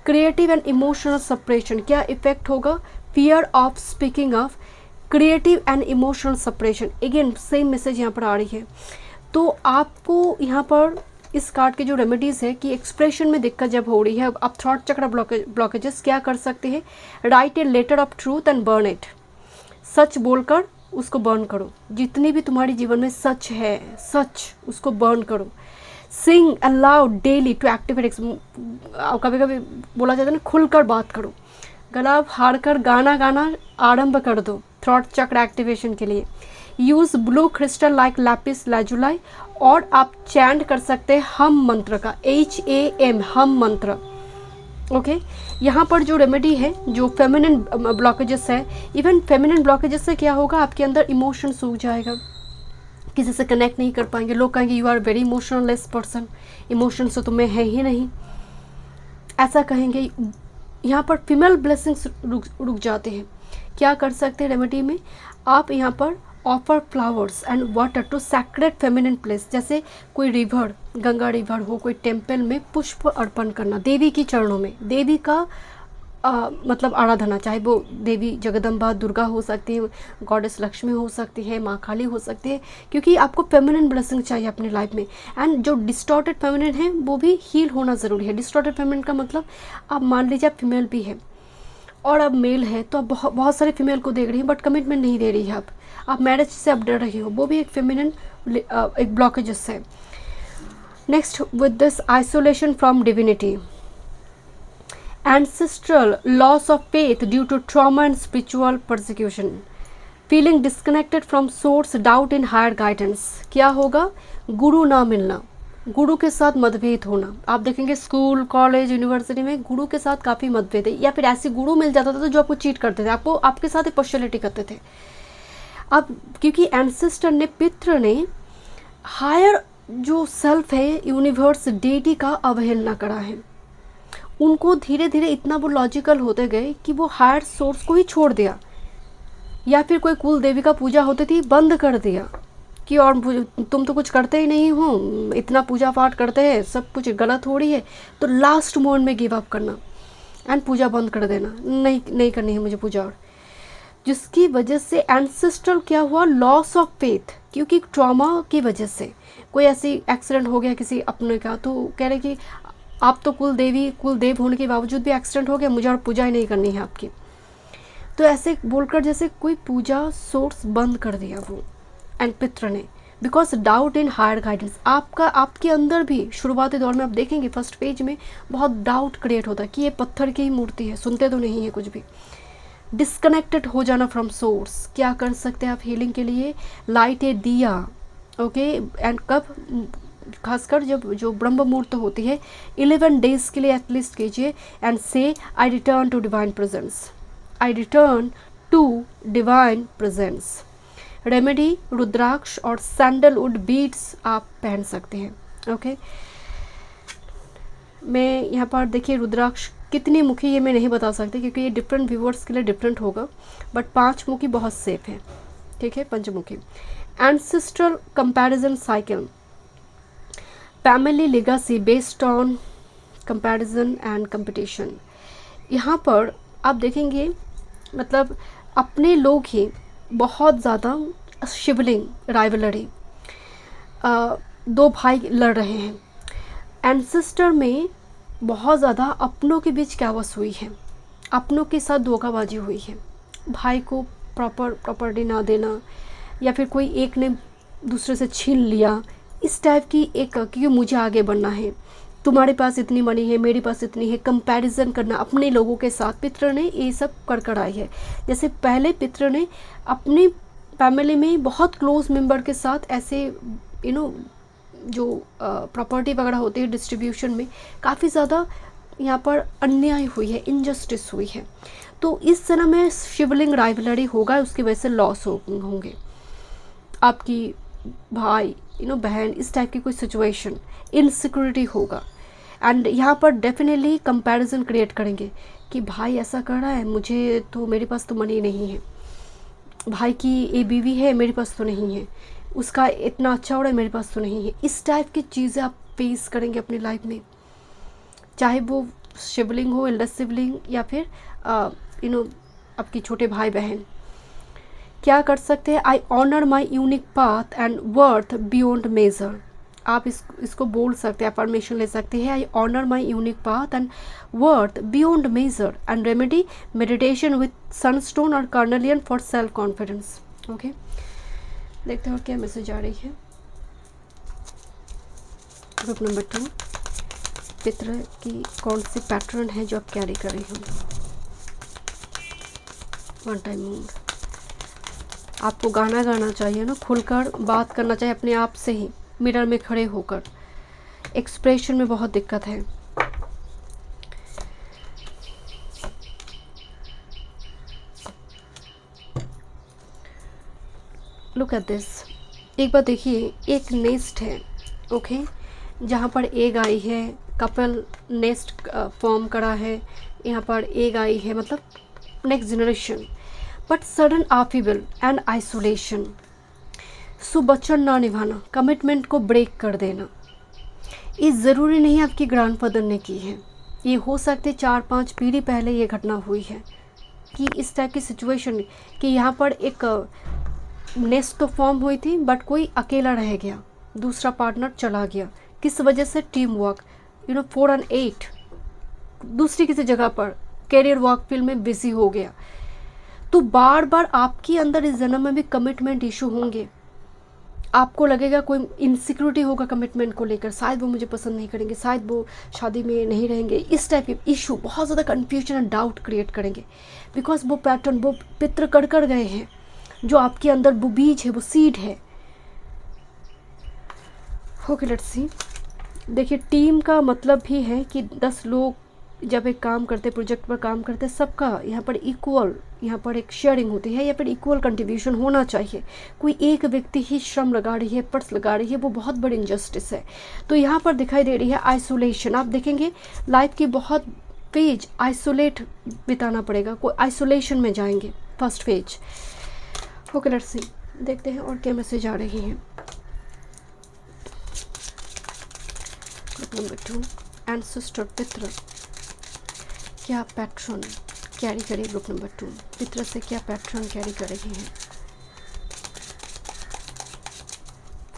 creative and emotional separation, क्या इफेक्ट होगा? Fear of speaking up, creative and emotional separation. Again same message यहाँ पर आ रही है। तो आपको यहाँ पर इस कार्ड के जो रेमेडीज़ है कि एक्सप्रेशन में दिक्कत जब हो रही है, आप थॉट चक्र ब्लॉकेजेस क्या कर सकते हैं? Write a letter of truth and burn it, सच बोलकर उसको बर्न करो। जितनी भी तुम्हारी जीवन में सच है, सच उसको बर्न करो। सिंग अलाउड डेली टू एक्टिवेट, कभी कभी बोला जाता है ना, खुलकर बात करो, गला फाड़ कर गाना आरंभ कर दो थ्रॉट चक्र एक्टिवेशन के लिए। Use blue crystal like lapis lazuli, और आप चैंट कर सकते हैं हम मंत्र का, HAM, हम मंत्र। ओके, यहाँ पर जो रेमेडी है, जो फेमिनिन ब्लॉकेजेस है, इवन फेमिनिन ब्लॉकेजेस से क्या होगा, आपके अंदर इमोशन सूख जाएगा, किसी से कनेक्ट नहीं कर पाएंगे। लोग कहेंगे you are very emotionless person, emotion तो तुम्हें है ही नहीं, ऐसा कहेंगे। यहाँ पर फीमेल ब्लेसिंग्स रुक जाते हैं। क्या कर सकते हैं रेमेडी में? आप यहाँ पर offer flowers and water to sacred feminine place, जैसे कोई रिवर, गंगा रिवर हो, कोई टेम्पल में पुष्प अर्पण करना देवी की चरणों में, देवी का मतलब आराधना, चाहे वो देवी जगदम्बा दुर्गा हो सकती है, गॉडेस लक्ष्मी हो सकती है, माँ काली हो सकती है, क्योंकि आपको फेमिनिन ब्लेसिंग चाहिए अपनी लाइफ में। एंड जो डिस्टॉर्टेड फेमिनिन है वो भी हील होना ज़रूरी है। डिस्टॉर्टेड फेमिनिन का मतलब, आप मान लीजिए आप फीमेल भी है और अब मेल है, तो आप बहुत सारे फीमेल को देख रही हैं बट कमिटमेंट नहीं दे रही है, आप मैरिज से अब डर रही हो, वो भी एक फेमिनिन एक ब्लॉकेजेस है। Next with this isolation from divinity, ancestral loss of faith due to trauma and spiritual persecution, feeling disconnected from source, doubt in higher guidance। क्या होगा? गुरु ना मिलना, गुरु के साथ मतभेद होना। आप देखेंगे स्कूल कॉलेज यूनिवर्सिटी में गुरु के साथ काफ़ी मतभेद है, या फिर ऐसे गुरु मिल जाता था जो आपको चीट करते थे, आपको आपके साथ पार्शियलिटी करते थे। अब क्योंकि एंसेस्टर ने, पितृ ने हायर जो सेल्फ है, यूनिवर्स, डेटी का अवहेलना करा है। उनको धीरे धीरे इतना वो लॉजिकल होते गए कि वो हायर सोर्स को ही छोड़ दिया, या फिर कोई कुल देवी का पूजा होती थी बंद कर दिया कि और तुम तो कुछ करते ही नहीं हो, इतना पूजा पाठ करते हैं, सब कुछ गलत हो रही है, तो लास्ट मोमेंट में गिव अप करना एंड पूजा बंद कर देना, नहीं करनी है मुझे पूजा। और जिसकी वजह से एंसेस्ट्रल क्या हुआ? लॉस ऑफ फेथ, क्योंकि ट्रॉमा की वजह से कोई ऐसी एक्सीडेंट हो गया किसी अपने का, तो कह रहे कि आप तो कुल देव होने के बावजूद भी एक्सीडेंट हो गया, मुझे और पूजा ही नहीं करनी है आपकी। तो ऐसे बोलकर जैसे कोई पूजा सोर्स बंद कर दिया वो, एंड पितृ ने, because doubt in higher guidance. आपके अंदर भी शुरुआती दौर में आप देखेंगे फर्स्ट पेज में बहुत डाउट क्रिएट होता है कि ये पत्थर की ही मूर्ति है, सुनते तो नहीं है कुछ भी। डिस्कनेक्टेड हो जाना फ्रॉम सोर्स। क्या कर सकते हैं आप हीलिंग के लिए? लाइट ए दिया, ओके। एंड कब? खासकर जब जो ब्रह्म मुहूर्त होती है 11 डेज के लिए एटलीस्ट कीजिए। And say I return to divine presence, I return to divine presence. Remedy rudraksha और सैंडलवुड बीड्स आप पहन सकते हैं, ओके। मैं यहाँ पर देखिए रुद्राक्ष कितनी मुखी ये मैं नहीं बता सकती क्योंकि ये डिफरेंट व्यूअर्स के लिए डिफरेंट होगा, बट 5 मुखी बहुत सेफ है, ठीक है। पंचमुखी। Ancestral comparison cycle, family legacy based on comparison and competition. यहाँ पर आप देखेंगे मतलब अपने लोग ही बहुत ज़्यादा शिवलिंग राइवलरी, 2 भाई लड़ रहे हैं। एंसेस्टर में बहुत ज़्यादा अपनों के बीच कैवस हुई है, अपनों के साथ धोखाबाजी हुई है, भाई को प्रॉपर प्रॉपर्टी ना देना या फिर कोई एक ने दूसरे से छीन लिया, इस टाइप की एक, क्योंकि मुझे आगे बढ़ना है, तुम्हारे पास इतनी मनी है मेरे पास इतनी है, कंपैरिजन करना अपने लोगों के साथ। पितृ ने ये सब कर आई है। जैसे पहले पितृ ने अपनी फैमिली में बहुत क्लोज मेंबर के साथ ऐसे जो प्रॉपर्टी वगैरह होती है डिस्ट्रीब्यूशन में काफ़ी ज़्यादा यहाँ पर अन्याय हुई है, इनजस्टिस हुई है। तो इस जन्म में शिवलिंग राइवलरी होगा, उसकी वजह से लॉस होंगे आपकी भाई बहन, इस टाइप की कोई सिचुएशन, इनसिक्योरिटी होगा। एंड यहाँ पर डेफिनेटली कंपैरिजन क्रिएट करेंगे कि भाई ऐसा कर रहा है, मुझे तो मेरे पास तो मनी नहीं है, भाई की ये बीवी है मेरे पास तो नहीं है, उसका इतना अच्छा हो रहा है मेरे पास तो नहीं है। इस टाइप की चीज़ें आप फेस करेंगे अपनी लाइफ में, चाहे वो शिवलिंग हो, एल्डर सिबलिंग, या फिर आपकी छोटे भाई बहन। क्या कर सकते हैं? I honour my unique path and worth beyond measure. आप इसको बोल सकते हैं, अफर्मेशन ले सकते हैं। I honour my unique path and worth beyond measure and remedy meditation with sunstone और carnelian for self confidence, okay. देखते हो क्या मैसेज आ रही है। ग्रुप नंबर 2, पितृ की कौन सी पैटर्न है जो आप कैरी कर रही हो। वन टाइम मूड, आपको गाना गाना चाहिए ना, खुलकर बात करना चाहिए अपने आप से ही, मिरर में खड़े होकर। एक्सप्रेशन में बहुत दिक्कत है। लुक एट दिस, एक बार देखिए, एक नेस्ट है, ओके, जहाँ पर एग आई है, कपल नेस्ट फॉर्म करा है, यहाँ पर एग आई है, मतलब next generation. But sudden upheaval and isolation, सुवचन ना निभाना, कमिटमेंट को ब्रेक कर देना। ये ज़रूरी नहीं आपकी ग्रैंडफादर ने की है, ये हो सकते 4-5 पीढ़ी पहले ये घटना हुई है कि इस टाइप की सिचुएशन कि यहाँ पर एक नेस्ट तो फॉर्म हुई थी बट कोई अकेला रह गया, दूसरा पार्टनर चला गया। किस वजह से? टीम वर्क, 4 and 8 दूसरी किसी जगह पर कैरियर वर्क फील्ड में बिजी हो गया। तो बार बार आपके अंदर इस जन्म में भी कमिटमेंट इशू होंगे। आपको लगेगा कोई इनसिक्योरिटी होगा कमिटमेंट को लेकर, शायद वो मुझे पसंद नहीं करेंगे, शायद वो शादी में नहीं रहेंगे, इस टाइप के इशू बहुत ज़्यादा कन्फ्यूजन एंड डाउट क्रिएट करेंगे। बिकॉज वो पैटर्न, वो पितृ कर गए हैं, जो आपके अंदर वो बीज है, वो सीड है। ओके, लेट्स सी। देखिए, टीम का मतलब भी है कि 10 लोग जब एक काम करते, प्रोजेक्ट पर काम करते, सबका यहाँ पर इक्वल, यहाँ पर एक शेयरिंग होती है, या फिर इक्वल कंट्रीब्यूशन होना चाहिए। कोई एक व्यक्ति ही श्रम लगा रही है, एफर्ट्स लगा रही है, वो बहुत बड़ी इनजस्टिस है। तो यहाँ पर दिखाई दे रही है आइसोलेशन। आप देखेंगे लाइफ की बहुत फेज आइसोलेट बिताना पड़ेगा, कोई आइसोलेशन में जाएंगे फर्स्ट फेज। ओके, लेट्स सी, देखते हैं और क्या मैसेज आ रही हैं। ग्रुप नंबर 2, एंसेस्टर पितृ क्या पैटर्न कैरी करे। ग्रुप नंबर 2, पितृ से क्या पैटर्न कैरी कर रही हैं।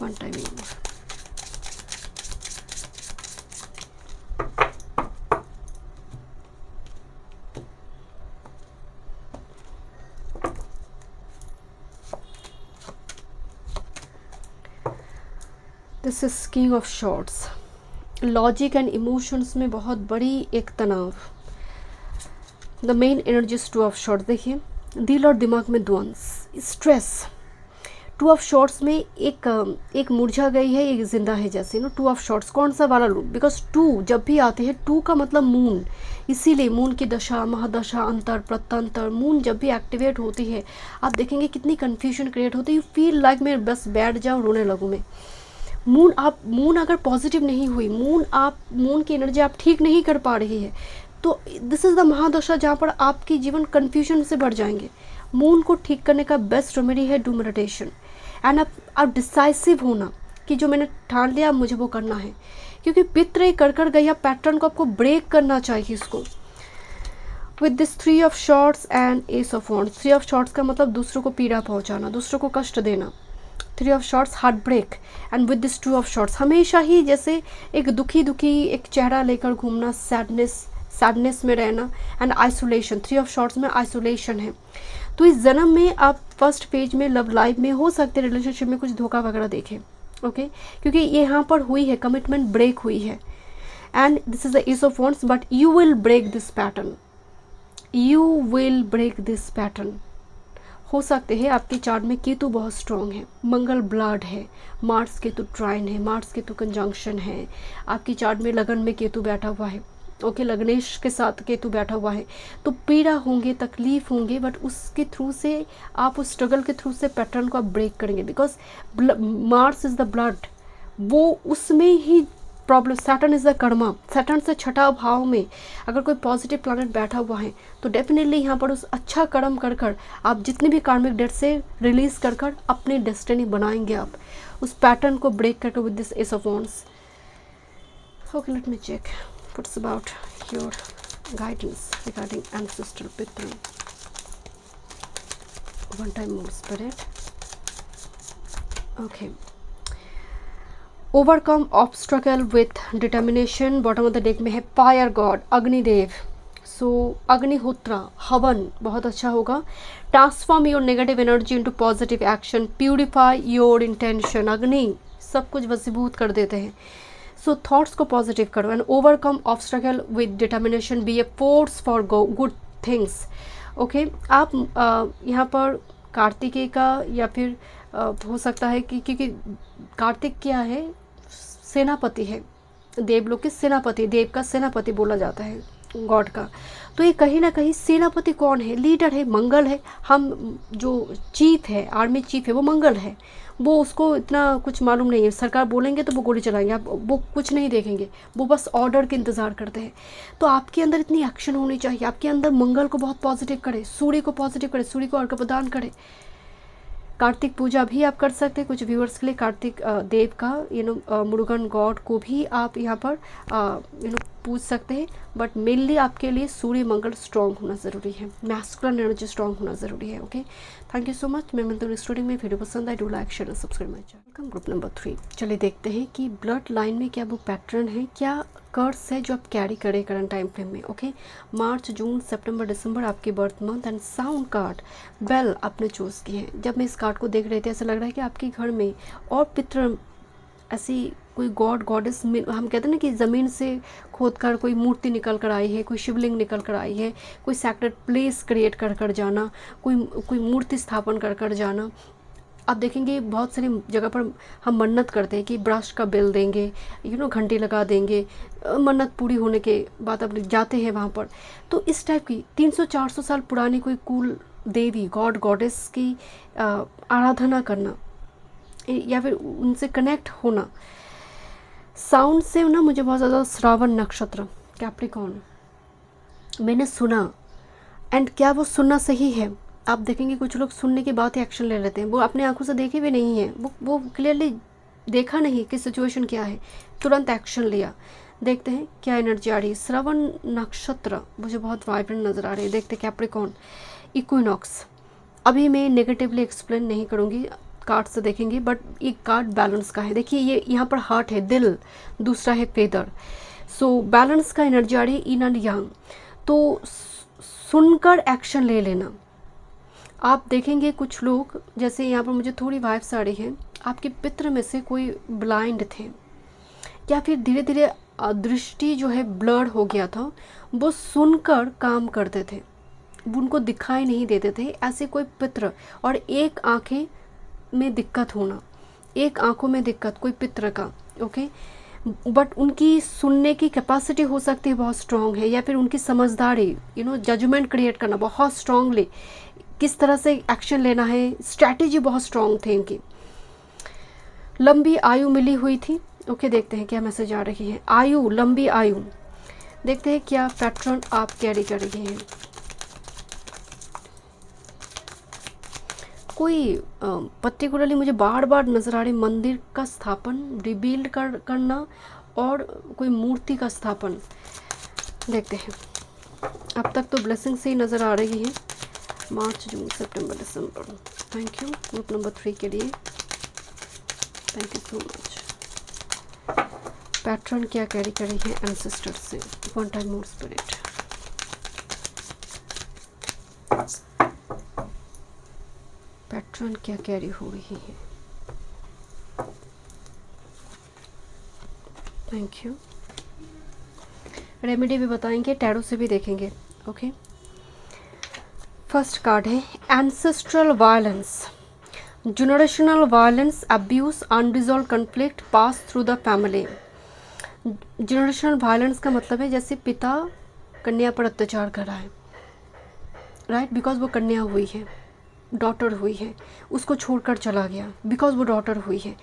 One time more. This is king of shorts, logic and emotions में बहुत बड़ी एक तनाव। The main energies to of shorts, देखिए दिल और दिमाग में द्वंस, स्ट्रेस। टू ऑफ शॉर्ट्स में एक मुरझा गई है, एक जिंदा है जैसे ना। टू ऑफ शॉर्ट्स कौन सा वाला लूप, बिकॉज टू जब भी आते हैं, टू का मतलब मून, इसीलिए मून की दशा, महादशा, अंतर प्रत्यंतर, मून जब भी एक्टिवेट होती है आप देखेंगे कितनी कन्फ्यूजन क्रिएट होती है। यू फील लाइक मैं बस बैठ जाऊँ, रोने लगूँ मैं। मून अगर पॉजिटिव नहीं हुई, मून की एनर्जी आप ठीक नहीं कर पा रही है, तो दिस इज़ द महादशा जहाँ पर आपकी जीवन कन्फ्यूजन से भर जाएंगे। मून को ठीक करने का बेस्ट रेमेडी है डू मेडिटेशन एंड आप डिसाइसिव होना कि जो मैंने ठान लिया मुझे वो करना है, क्योंकि पित्र कर गया पैटर्न को आपको ब्रेक करना चाहिए इसको। With this three of shorts and S of wands, three of shorts का मतलब दूसरों को पीड़ा पहुंचाना, दूसरों को कष्ट देना। Three of swords heartbreak, and with this two of swords हमेशा ही जैसे एक दुखी एक चेहरा लेकर घूमना, सैडनेस में रहना and isolation. Three of shorts में आइसोलेशन है। तो इस जन्म में आप फर्स्ट पेज में लव लाइफ में हो सकते रिलेशनशिप में कुछ धोखा वगैरह देखें, ओके क्योंकि ये यहाँ पर हुई है, कमिटमेंट ब्रेक हुई है। And this is the ace of wands, but you will break this pattern, you will break this pattern. हो सकते हैं आपके चार्ट में केतु बहुत स्ट्रॉन्ग है, मंगल ब्लड है, मार्स केतु ट्राइन है, मार्स केतु कंजंक्शन है, आपकी चार्ट में लगन में केतु बैठा हुआ है, ओके लग्नेश के साथ केतु बैठा हुआ है। तो पीड़ा होंगे, तकलीफ होंगे, बट उसके थ्रू से आप उस स्ट्रगल के थ्रू से पैटर्न को आप ब्रेक करेंगे, because Mars is the blood, वो उसमें ही problem. Saturn is the karma, Saturn से छठा भाव में अगर कोई पॉजिटिव प्लैनेट बैठा हुआ है तो डेफिनेटली यहाँ पर उस अच्छा कर्म कर आप जितने भी कार्मिक डेट से रिलीज कर अपनी डेस्टिनी बनाएंगे, आप उस पैटर्न को ब्रेक करके with this ace of wands. Okay let me check what's about your guidance regarding ancestral pitra. One time more spirit. Okay, overcome obstacle with determination. Bottom of the deck में है fire god Agnidev, सो अग्निहोत्रा हवन बहुत अच्छा होगा। Transform your negative energy into positive action, purify your intention, अग्नि सब कुछ वसीभूत कर देते हैं। सो थॉट्स को पॉजिटिव करो and overcome obstacle with determination, be a force for good things. Okay, आप यहाँ पर कार्तिकेय का या फिर हो सकता है कि क्योंकि कार्तिक क्या है, सेनापति है, देवलोक के सेनापति, देव का सेनापति बोला जाता है गॉड का। तो ये कहीं ना कहीं सेनापति कौन है, लीडर है, मंगल है। हम जो चीफ है, आर्मी चीफ है वो मंगल है, वो उसको इतना कुछ मालूम नहीं है, सरकार बोलेंगे तो वो गोली चलाएंगे, आप वो कुछ नहीं देखेंगे, वो बस ऑर्डर के इंतज़ार करते हैं। तो आपके अंदर इतनी एक्शन होनी चाहिए, आपके अंदर मंगल को बहुत पॉजिटिव करे, सूर्य को पॉजिटिव करे, सूर्य को अर्घ्य प्रदान करे। कार्तिक पूजा भी आप कर सकते हैं, कुछ व्यूअर्स के लिए कार्तिक देव का मुरुगन गॉड को भी आप यहाँ पर पूज सकते हैं, बट मेनली आपके लिए सूर्य मंगल स्ट्रॉन्ग होना ज़रूरी है, मैस्कुलिन एनर्जी स्ट्रॉन्ग होना ज़रूरी है। Okay, thank you so much. मैं मिलता हूँ स्टूडियो में। वीडियो पसंद आए do like share subscribe my channel. Welcome group number 3। चलिए देखते हैं कि ब्लड लाइन में क्या वो पैटर्न है, क्या कर्स है जो आप कैरी करें करंट टाइम फ्रेम में। ओके, मार्च, जून, सितंबर, दिसंबर आपके birth month and sound card bell आपने चूज़ की है। जब मैं इस कार्ड को देख रहे थे ऐसा लग रहा है कि आपके घर में और पितृ ऐसी कोई गॉड गॉडेस, हम कहते हैं ना कि ज़मीन से खोद कर कोई मूर्ति निकल कर आई है, कोई शिवलिंग निकल कर आई है, कोई सैक्रेड प्लेस क्रिएट कर जाना, कोई मूर्ति स्थापन कर जाना। आप देखेंगे बहुत सारी जगह पर हम मन्नत करते हैं कि ब्रश का बिल देंगे, घंटी लगा देंगे, मन्नत पूरी होने के बाद आप जाते हैं वहाँ पर। तो इस टाइप की 300-400 साल पुरानी कोई कुल देवी गॉड गॉडेस की आराधना करना या फिर उनसे कनेक्ट होना। साउंड से ना मुझे बहुत ज़्यादा श्रावण नक्षत्र, कैप्रिकॉर्न मैंने सुना, एंड क्या वो सुनना सही है? आप देखेंगे कुछ लोग सुनने के बाद ही एक्शन ले लेते हैं, वो अपने आंखों से देखे भी नहीं है, वो क्लियरली देखा नहीं कि सिचुएशन क्या है, तुरंत एक्शन लिया। देखते हैं क्या एनर्जी आ रही है। श्रवण नक्षत्र मुझे बहुत वाइब्रेंट नज़र आ रही है। देखते कैप्रिकॉर्न, इक्विनॉक्स। अभी मैं नेगेटिवली एक्सप्लेन नहीं करूँगी, कार्ड से देखेंगे, बट एक कार्ड बैलेंस का है। देखिए ये यहाँ पर हार्ट है, दिल, दूसरा है फेदर, सो बैलेंस का एनर्जी आ रही है, इन एंड यांग। तो सुनकर एक्शन ले लेना। आप देखेंगे कुछ लोग, जैसे यहाँ पर मुझे थोड़ी वाइब्स आ रही है, आपके पितृ में से कोई ब्लाइंड थे, या फिर धीरे धीरे दृष्टि जो है ब्लर हो गया था, वो सुनकर काम करते थे, उनको दिखाई नहीं देते थे, ऐसे कोई पितृ। और एक आंखें में दिक्कत होना, एक आंखों में दिक्कत कोई पितृ का, ओके। बट उनकी सुनने की कैपेसिटी हो सकती है बहुत स्ट्रांग है, या फिर उनकी समझदारी, जजमेंट क्रिएट करना बहुत स्ट्रांगली, किस तरह से एक्शन लेना है, स्ट्रैटेजी बहुत स्ट्रांग थे इनकी। लंबी आयु मिली हुई थी, ओके। देखते हैं क्या मैसेज आ रही है। आयु, लंबी आयु, देखते हैं क्या पैटर्न आप कैरी कर रही हैं। कोई पर्टिकुलरली मुझे बार बार नज़र आ रही मंदिर का स्थापन, रिबिल्ड करना, और कोई मूर्ति का स्थापन। देखते हैं, अब तक तो ब्लेसिंग से ही नज़र आ रही है। मार्च, जून, सितंबर, दिसंबर। थैंक यू ग्रुप नंबर 3 के लिए, thank you so much. Pattern क्या कैरी कर रही है एंसेस्टर से, one time more spirit. Pattern क्या कैरी हो रही है। Thank you. रेमेडी भी बताएंगे, टैरो से भी देखेंगे, ओके। फर्स्ट कार्ड है ancestral violence, generational violence, abuse, unresolved conflict pass through the family. Generational violence का मतलब है जैसे पिता कन्या पर अत्याचार कर रहा है, राइट, बिकॉज वो कन्या हुई है, डॉटर हुई है, उसको छोड़कर चला गया बिकॉज वो डॉटर हुई है।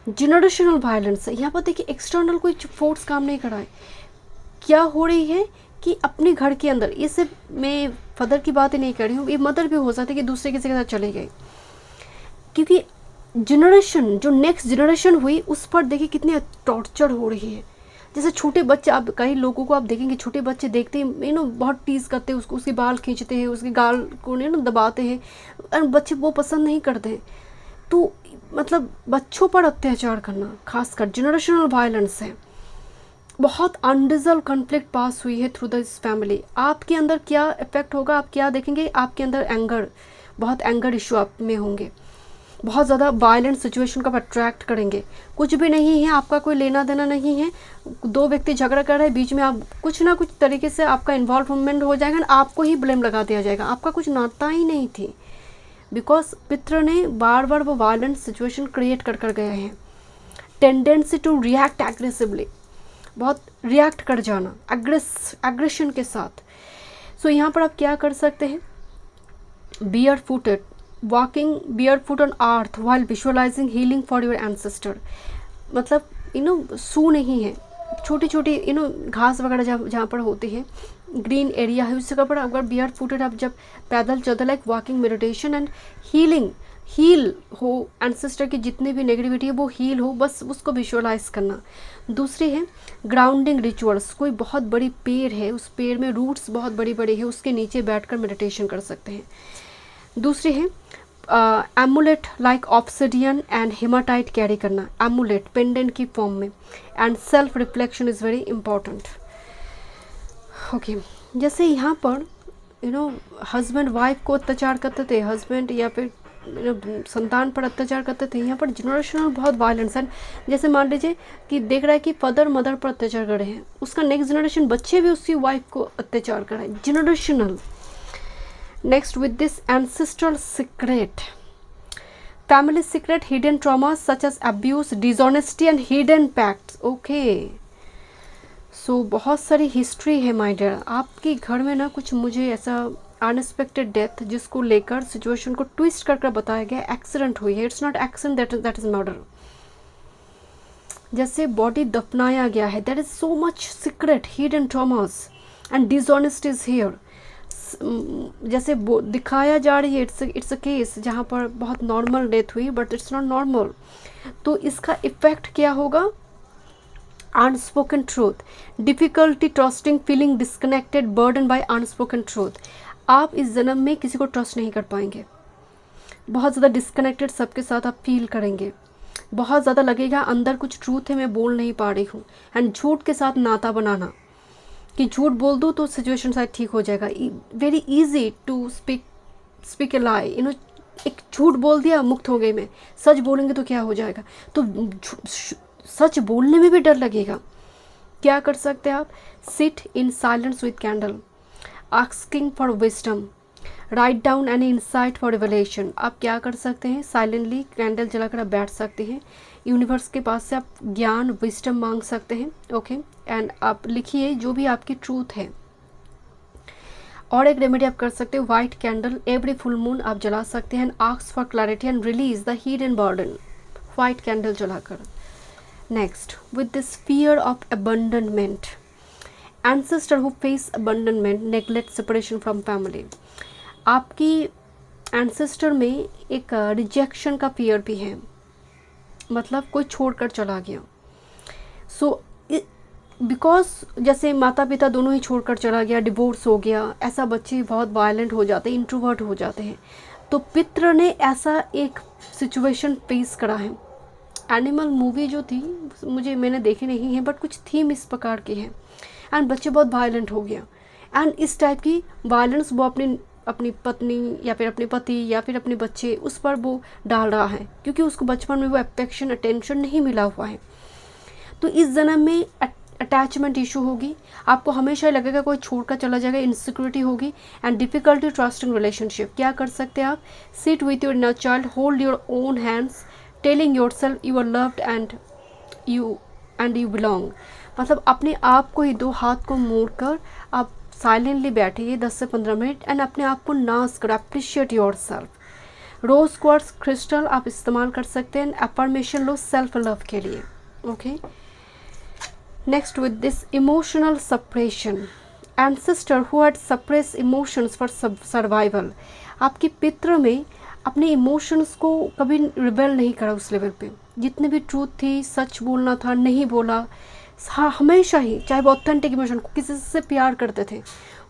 जनरेशनल वायलेंस है। यहाँ पर देखिए एक्सटर्नल कोई फोर्स काम नहीं कर रहा है। क्या हो रही है कि अपने घर के अंदर, ये सिर्फ मैं फादर की बात ही नहीं कर रही हूँ, ये मदर भी हो सकती है कि दूसरे किसी के साथ चले गए, क्योंकि जनरेशन जो नेक्स्ट जनरेशन हुई उस पर देखिए कितनी टॉर्चर हो रही है। जैसे छोटे बच्चे, आप कई लोगों को आप देखेंगे, छोटे बच्चे देखते हैं बहुत टीज करते हैं उसको, उसके बाल खींचते हैं, उसके गाल को दबाते हैं, और बच्चे वो पसंद नहीं करते हैं। तो मतलब बच्चों पर अत्याचार करना खासकर जनरेशनल वायलेंस है। बहुत अनरिजॉल्व कॉन्फ्लिक्ट पास हुई है थ्रू दिस फैमिली। आपके अंदर क्या इफेक्ट होगा, आप क्या देखेंगे, आपके अंदर एंगर, बहुत एंगर इशू आप में होंगे, बहुत ज़्यादा वायलेंट सिचुएशन को आप अट्रैक्ट करेंगे। कुछ भी नहीं है, आपका कोई लेना देना नहीं है, दो व्यक्ति झगड़ा कर रहे हैं, बीच में आप कुछ ना कुछ तरीके से आपका इन्वॉल्वमेंट हो जाएगा, आपको ही ब्लेम लगा दिया जाएगा, आपका कुछ नाता ही नहीं थी, बिकॉज पितृ ने बार बार वो वायलेंट सिचुएशन क्रिएट कर गए हैं। टेंडेंसी टू रिएक्ट एग्रेसिवली, बहुत रिएक्ट कर जाना एग्रेशन के साथ। सो यहाँ पर आप क्या कर सकते हैं, barefooted, walking barefoot on earth while visualizing healing for your ancestor। मतलब सू नहीं है, छोटी छोटी घास वगैरह जहाँ पर होती है, ग्रीन एरिया है, उस जगह पर अगर बियर फुटेड आप जब पैदल चलते, like walking meditation and heal हो, एंसेस्टर की जितनी भी नेगेटिविटी है वो हील हो, बस उसको विजुअलाइज करना। दूसरी है ग्राउंडिंग रिचुअल्स, कोई बहुत बड़ी पेड़ है, उस पेड़ में रूट्स बहुत बड़ी बड़ी है, उसके नीचे बैठकर मेडिटेशन कर सकते हैं। दूसरी है amulet like obsidian and hematite carry करना, एमुलेट पेंडेंट की फॉर्म में, and self reflection is very important, okay. जैसे यहाँ पर हस्बैंड वाइफ को अत्याचार करते थे, हस्बैंड या फिर संतान पर अत्याचार करते थे, यहाँ पर जनरेशनल बहुत वायलेंस है। जैसे मान लीजिए कि देख रहा है कि फादर मदर पर अत्याचार कर रहे हैं, उसका नेक्स्ट जनरेशन बच्चे भी उसकी वाइफ को अत्याचार कर रहे हैं, generational. Next, with this ancestral secret, family secret, hidden traumas such as abuse, dishonesty and hidden pacts, okay। So बहुत सारी हिस्ट्री है माय डियर। आपके घर में ना कुछ मुझे ऐसा अनएक्सपेक्टेड डेथ जिसको लेकर सिचुएशन को ट्विस्ट कर बताया गया, एक्सीडेंट हुई है, it's not accident, that is murder. जैसे बॉडी दफनाया गया है, that is so much secret, hidden traumas and dishonesty is here. जैसे दिखाया जा रही है, इट्स अ केस जहाँ पर बहुत नॉर्मल डेथ हुई, बट इट्स नॉट नॉर्मल। तो इसका इफेक्ट क्या होगा, unspoken truth, difficulty trusting, feeling disconnected, burden bye unspoken truth. आप इस जन्म में किसी को ट्रस्ट नहीं कर पाएंगे, बहुत ज़्यादा डिस्कनेक्टेड सबके साथ आप फील करेंगे, बहुत ज़्यादा लगेगा अंदर कुछ ट्रूथ है मैं बोल नहीं पा रही हूँ, एंड झूठ के साथ नाता बनाना कि झूठ बोल दो तो सिचुएशन शायद ठीक हो जाएगा। Very easy to speak a lie, एक झूठ बोल दिया, मुक्त हो गई मैं, सच बोलेंगे तो क्या हो जाएगा, तो सच बोलने में भी डर लगेगा। क्या कर सकते हैं आप? Sit in silence with candle, asking for wisdom, write down any insight for revelation. आप क्या कर सकते हैं? साइलेंटली कैंडल जलाकर आप बैठ सकते हैं, यूनिवर्स के पास से आप ज्ञान विजडम मांग सकते हैं। ओके, एंड आप लिखिए जो भी आपकी ट्रूथ है। और एक रेमेडी आप कर सकते हो, white candle every full moon आप जला सकते हैं, ask for clarity and release the hidden burden, white candle जलाकर। Next, with this fear of abandonment, ancestor who face abandonment neglect separation from family. आपकी एंसेस्टर में एक रिजेक्शन का fear भी है, मतलब कोई छोड़कर चला गया। सो बिकॉज जैसे माता पिता दोनों ही छोड़कर चला गया, डिवोर्स हो गया, ऐसा बच्चे बहुत वायलेंट हो जाते हैं, इंट्रोवर्ट हो जाते हैं। तो पितृ ने ऐसा एक सिचुएशन फेस करा है। एनिमल मूवी जो थी मैंने देखी नहीं है, बट कुछ थीम इस प्रकार की है, एंड बच्चे बहुत वायलेंट हो गया, एंड इस टाइप की वायलेंस वो अपनी पत्नी या फिर अपने पति या फिर अपने बच्चे उस पर वो डाल रहा है, क्योंकि उसको बचपन में वो अफेक्शन अटेंशन नहीं मिला हुआ है। तो इस जन्म में अटैचमेंट इशू होगी, आपको हमेशा लगेगा कोई छोड़कर चला जाएगा, इनसिक्योरिटी होगी एंड डिफिकल्टी ट्रस्टिंग रिलेशनशिप। क्या कर सकते हैं आप? Sit with your inner child, hold your own hands, telling yourself you are loved and you belong. मतलब अपने आप को ही दो हाथ को मोड़कर आप साइलेंटली बैठिए 10 से 15 मिनट एंड अपने आप को नाज करो, अप्रिशिएट योरसेल्फ। रोज क्वार्ट्ज क्रिस्टल आप इस्तेमाल कर सकते हैं, अफर्मेशन लो सेल्फ लव के लिए। Okay, next, with this emotional suppression, ancestor who had suppress emotions for survival. आपके पितृ में अपने इमोशंस को कभी रिबेल नहीं करा उस लेवल पे, जितने भी ट्रूथ थी, सच बोलना था, नहीं बोला। हाँ, हमेशा ही, चाहे वो ऑथेंटिक इमोशन, किसी से प्यार करते थे,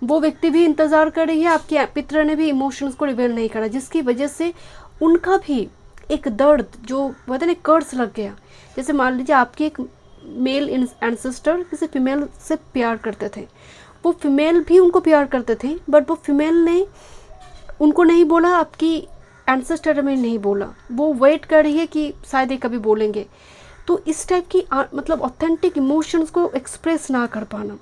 वो व्यक्ति भी इंतज़ार कर रही है, आपके पितृ ने भी इमोशंस को रिवेल नहीं करा, जिसकी वजह से उनका भी एक दर्द जो कहते हैं कर्ज लग गया। जैसे मान लीजिए आपकी एक मेल एंसेस्टर किसी फीमेल से प्यार करते थे, वो फीमेल भी उनको प्यार करते थे, बट वो फीमेल ने उनको नहीं बोला, आपकी एंसेस्टर में नहीं बोला, वो वेट कर रही है कि शायद ये कभी बोलेंगे। तो इस टाइप की मतलब ऑथेंटिक इमोशंस को एक्सप्रेस ना कर पाना।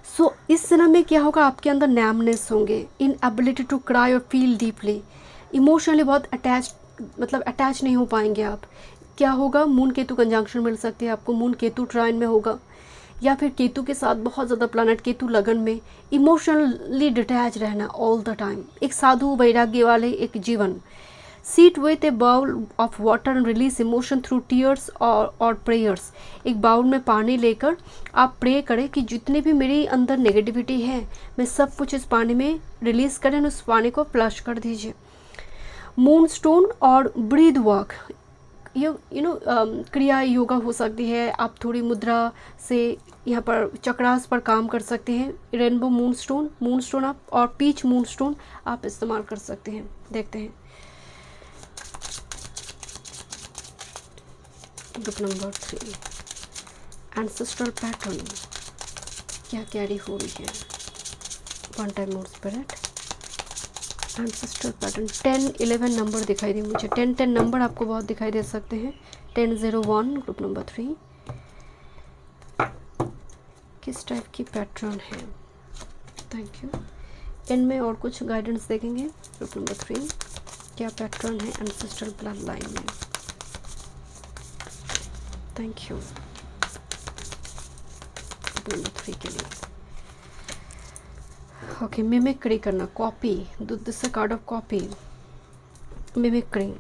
सो इस जन्म में क्या होगा? आपके अंदर नैमनेस होंगे, इन एबिलिटी टू क्राई और फील डीपली, इमोशनली बहुत अटैच नहीं हो पाएंगे आप। क्या होगा? मून केतु कंजंक्शन मिल सकती है आपको, मून केतु ट्राइन में होगा, या फिर केतु के साथ बहुत ज़्यादा प्लैनेट केतु लगन में, इमोशनली डिटैच रहना ऑल द टाइम, एक साधु वैराग्य वाले एक जीवन। Sit with a bowl of water and release emotion through tears और प्रेयर्स। एक बाउल में पानी लेकर आप प्रे करें कि जितने भी मेरे अंदर नेगेटिविटी है, मैं सब कुछ इस पानी में रिलीज़ करें, उस पानी को फ्लश कर दीजिए। मून स्टोन और ब्रीद वर्क, क्रिया योगा हो सकती है, आप थोड़ी मुद्रा से यहाँ पर चक्रास पर काम कर सकते हैं। रेनबो मून स्टोन आप और पीच मून स्टोन आप इस्तेमाल कर सकते हैं। देखते हैं ग्रुप नंबर 3, एंसेस्ट्रल पैटर्न क्या कैरी हो रही है। One time more spirit, ancestral pattern 10-11 number दिखाई दे मुझे, 10-10 नंबर आपको बहुत दिखाई दे सकते हैं। 10-01 ग्रुप नंबर 3, किस टाइप की पैटर्न है? Thank you. इनमें और कुछ गाइडेंस देखेंगे। ग्रुप नंबर 3 क्या पैटर्न है एंसेस्ट्रल ब्लड लाइन में? Thank you. ग्रुप नंबर 3 के लिए ओके, मिमिक्री करना, copy, this card of copy, mimicry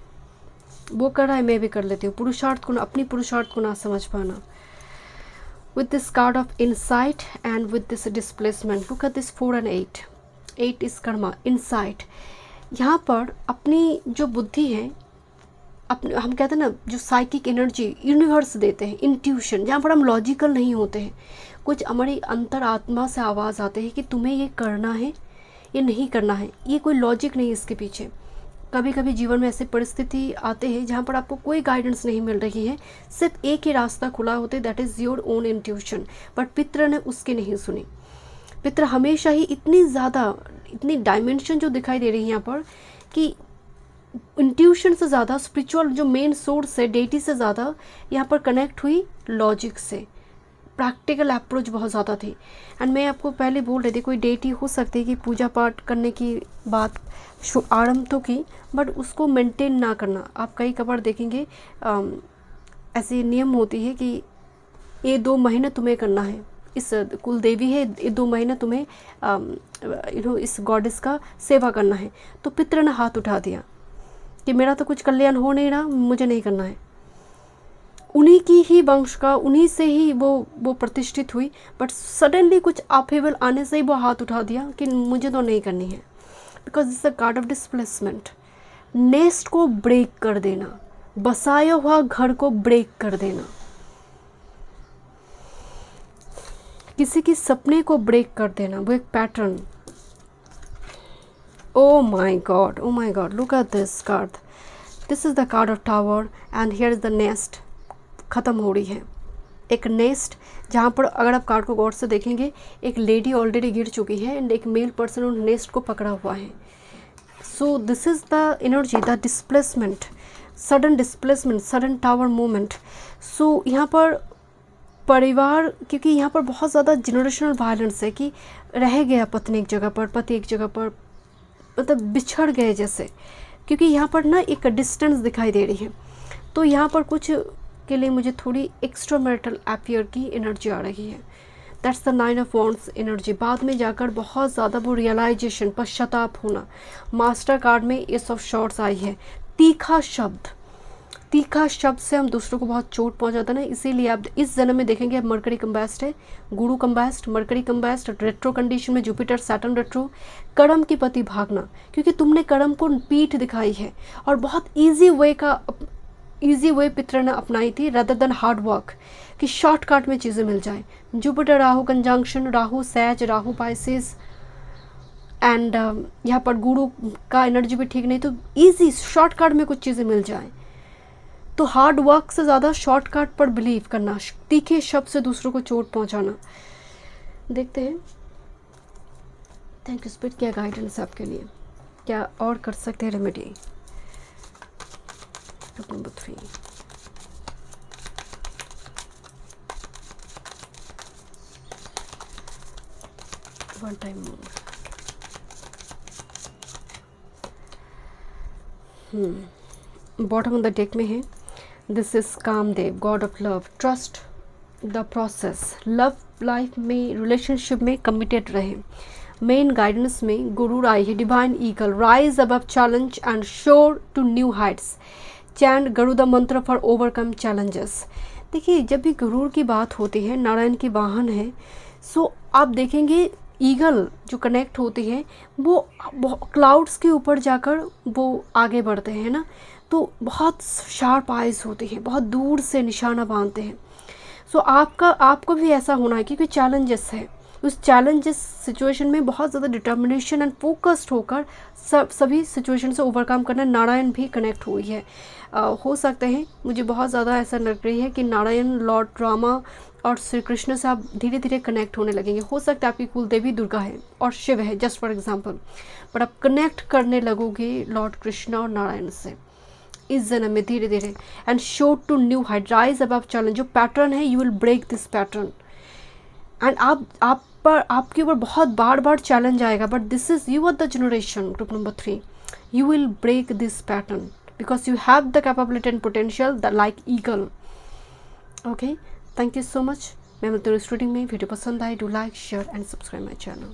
वो कर रहा है, मैं भी कर लेती हूँ। पुरुषार्थ को, अपनी पुरुषार्थ को ना समझ पाना। With this card of insight and with this displacement, look at this 4 and 8, 8 is Karma, insight. यहाँ पर अपनी जो बुद्धि है, अपने हम कहते हैं ना जो साइकिक एनर्जी यूनिवर्स देते हैं, इंट्यूशन, जहाँ पर हम लॉजिकल नहीं होते हैं, कुछ हमारी अंतर आत्मा से आवाज़ आते हैं कि तुम्हें ये करना है, ये नहीं करना है, ये कोई लॉजिक नहीं इसके पीछे। कभी कभी जीवन में ऐसे परिस्थिति आते हैं जहाँ पर आपको कोई गाइडेंस नहीं मिल रही है, सिर्फ एक ही रास्ता खुला होता है, that is your own intuition. But पितृ ने उसकी नहीं सुनी। पितृ हमेशा ही इतनी ज़्यादा, इतनी डायमेंशन जो दिखाई दे रही है यहाँ पर, कि इंट्यूशन से ज़्यादा स्पिरिचुअल जो मेन सोर्स है डेटी से ज़्यादा यहाँ पर कनेक्ट हुई लॉजिक से, प्रैक्टिकल अप्रोच बहुत ज़्यादा थी। एंड मैं आपको पहले बोल रही थी कोई डेटी हो सकती है कि पूजा पाठ करने की बात आरंभ तो की, बट उसको मेंटेन ना करना। आप कई कबार देखेंगे ऐसी नियम होती है कि ये 2 महीने तुम्हें करना है, इस कुल देवी है, ये 2 महीने तुम्हें इस गॉडेस का सेवा करना है। तो पितृ ने हाथ उठा दिया कि मेरा तो कुछ कल्याण हो नहीं रहा, मुझे नहीं करना है। उन्हीं की ही वंश का, उन्हीं से ही वो प्रतिष्ठित हुई, बट सडनली कुछ अपहेवल आने से ही वो हाथ उठा दिया कि मुझे तो नहीं करनी है, because it's a card of displacement. Nest को ब्रेक कर देना, बसाया हुआ घर को ब्रेक कर देना, किसी की सपने को ब्रेक कर देना, वो एक pattern. Oh my God, look at this card. This is the card of tower and here is the nest. ख़त्म हो रही है एक नेस्ट, जहाँ पर अगर आप कार्ड को गौर से देखेंगे एक लेडी ऑलरेडी गिर चुकी है एंड एक मेल पर्सन उन नेस्ट को पकड़ा हुआ है। So this is the energy, the displacement, sudden displacement, sudden tower movement. So यहाँ पर परिवार, क्योंकि यहाँ पर बहुत ज़्यादा जनरेशनल वायलेंस है कि रह गया पत्नी एक जगह पर, पति एक जगह पर, मतलब बिछड़ गए जैसे, क्योंकि यहाँ पर ना एक डिस्टेंस दिखाई दे रही है। तो यहाँ पर कुछ के लिए मुझे थोड़ी एक्स्ट्रा मैरिटल अफेयर की एनर्जी आ रही है। That's the 9 of wands energy. बाद में जाकर बहुत ज़्यादा वो रियलाइजेशन, पश्चाताप होना। मास्टर कार्ड में एस ऑफ शॉर्ट्स आई है। तीखा शब्द, तीखा शब्द से हम दूसरों को बहुत चोट पहुंचाता ना, इसीलिए आप इस जन्म में देखेंगे अब मरकरी कंबास्ट है, गुरु कंबास्ट, मरकरी कंबास्ट, रेट्रो कंडीशन में जुपिटर सैटर्न रेट्रो। कर्म की पति भागना, क्योंकि तुमने कर्म को पीठ दिखाई है और बहुत ईजी वे पितर ने अपनाई थी रदर देन हार्ड वर्क, कि शॉर्टकट में चीज़ें मिल जाए। जुपिटर राहु कंजंक्शन, राहु सैज, राहु पाइसेस एंड यहाँ पर गुरु का एनर्जी भी ठीक नहीं, तो ईजी शॉर्टकट में कुछ चीज़ें मिल जाए। तो हार्ड वर्क से ज़्यादा शॉर्टकट पर बिलीव करना, तीखे शब्द से दूसरों को चोट पहुंचाना। देखते हैं थैंक यू स्पिरिट, क्या गाइडेंस है आपके लिए, क्या और कर सकते हैं remedy. Number 3 one time more. Bottom of the deck में है this is Kamdev, god of love. Trust the process, love life में, रिलेशनशिप में कमिटेड रहे। मेन गाइडेंस में गुरु आई है, divine eagle, rise above challenge and soar to new heights, chant Garuda mantra for overcome challenges. देखिए जब भी गुरु की बात होती है, नारायण की वाहन है, सो आप देखेंगे ईगल जो कनेक्ट होती है वो क्लाउड्स के ऊपर जाकर वो आगे बढ़ते हैं ना, तो बहुत शार्प आइज होती हैं, बहुत दूर से निशाना बांधते हैं। सो आपको भी ऐसा होना है, क्योंकि चैलेंजेस है, उस चैलेंजेस सिचुएशन में बहुत ज़्यादा डिटर्मिनेशन एंड फोकस्ड होकर सभी सिचुएशन से ओवरकम करना। नारायण भी कनेक्ट हुई है। हो सकते हैं, मुझे बहुत ज़्यादा ऐसा लग रही है कि नारायण, लॉर्ड रामा और श्री कृष्ण से आप धीरे धीरे कनेक्ट होने लगेंगे। हो सकता है आपकी कुल देवी दुर्गा है और शिव है, जस्ट फॉर एग्जांपल, बट आप कनेक्ट करने लगोगे लॉर्ड कृष्णा और नारायण से इस जन्म में धीरे धीरे। And soar to new height, rise above challenge, जो पैटर्न है you will break this pattern. And आपके ऊपर बहुत बार बार चैलेंज आएगा, but this is you are the generation, group number 3, you will break this pattern because you have the capability and potential that like eagle. Okay, thank you so much. मैं मिलती हूँ studio में। Video पसंद आए, do like, share and subscribe my channel.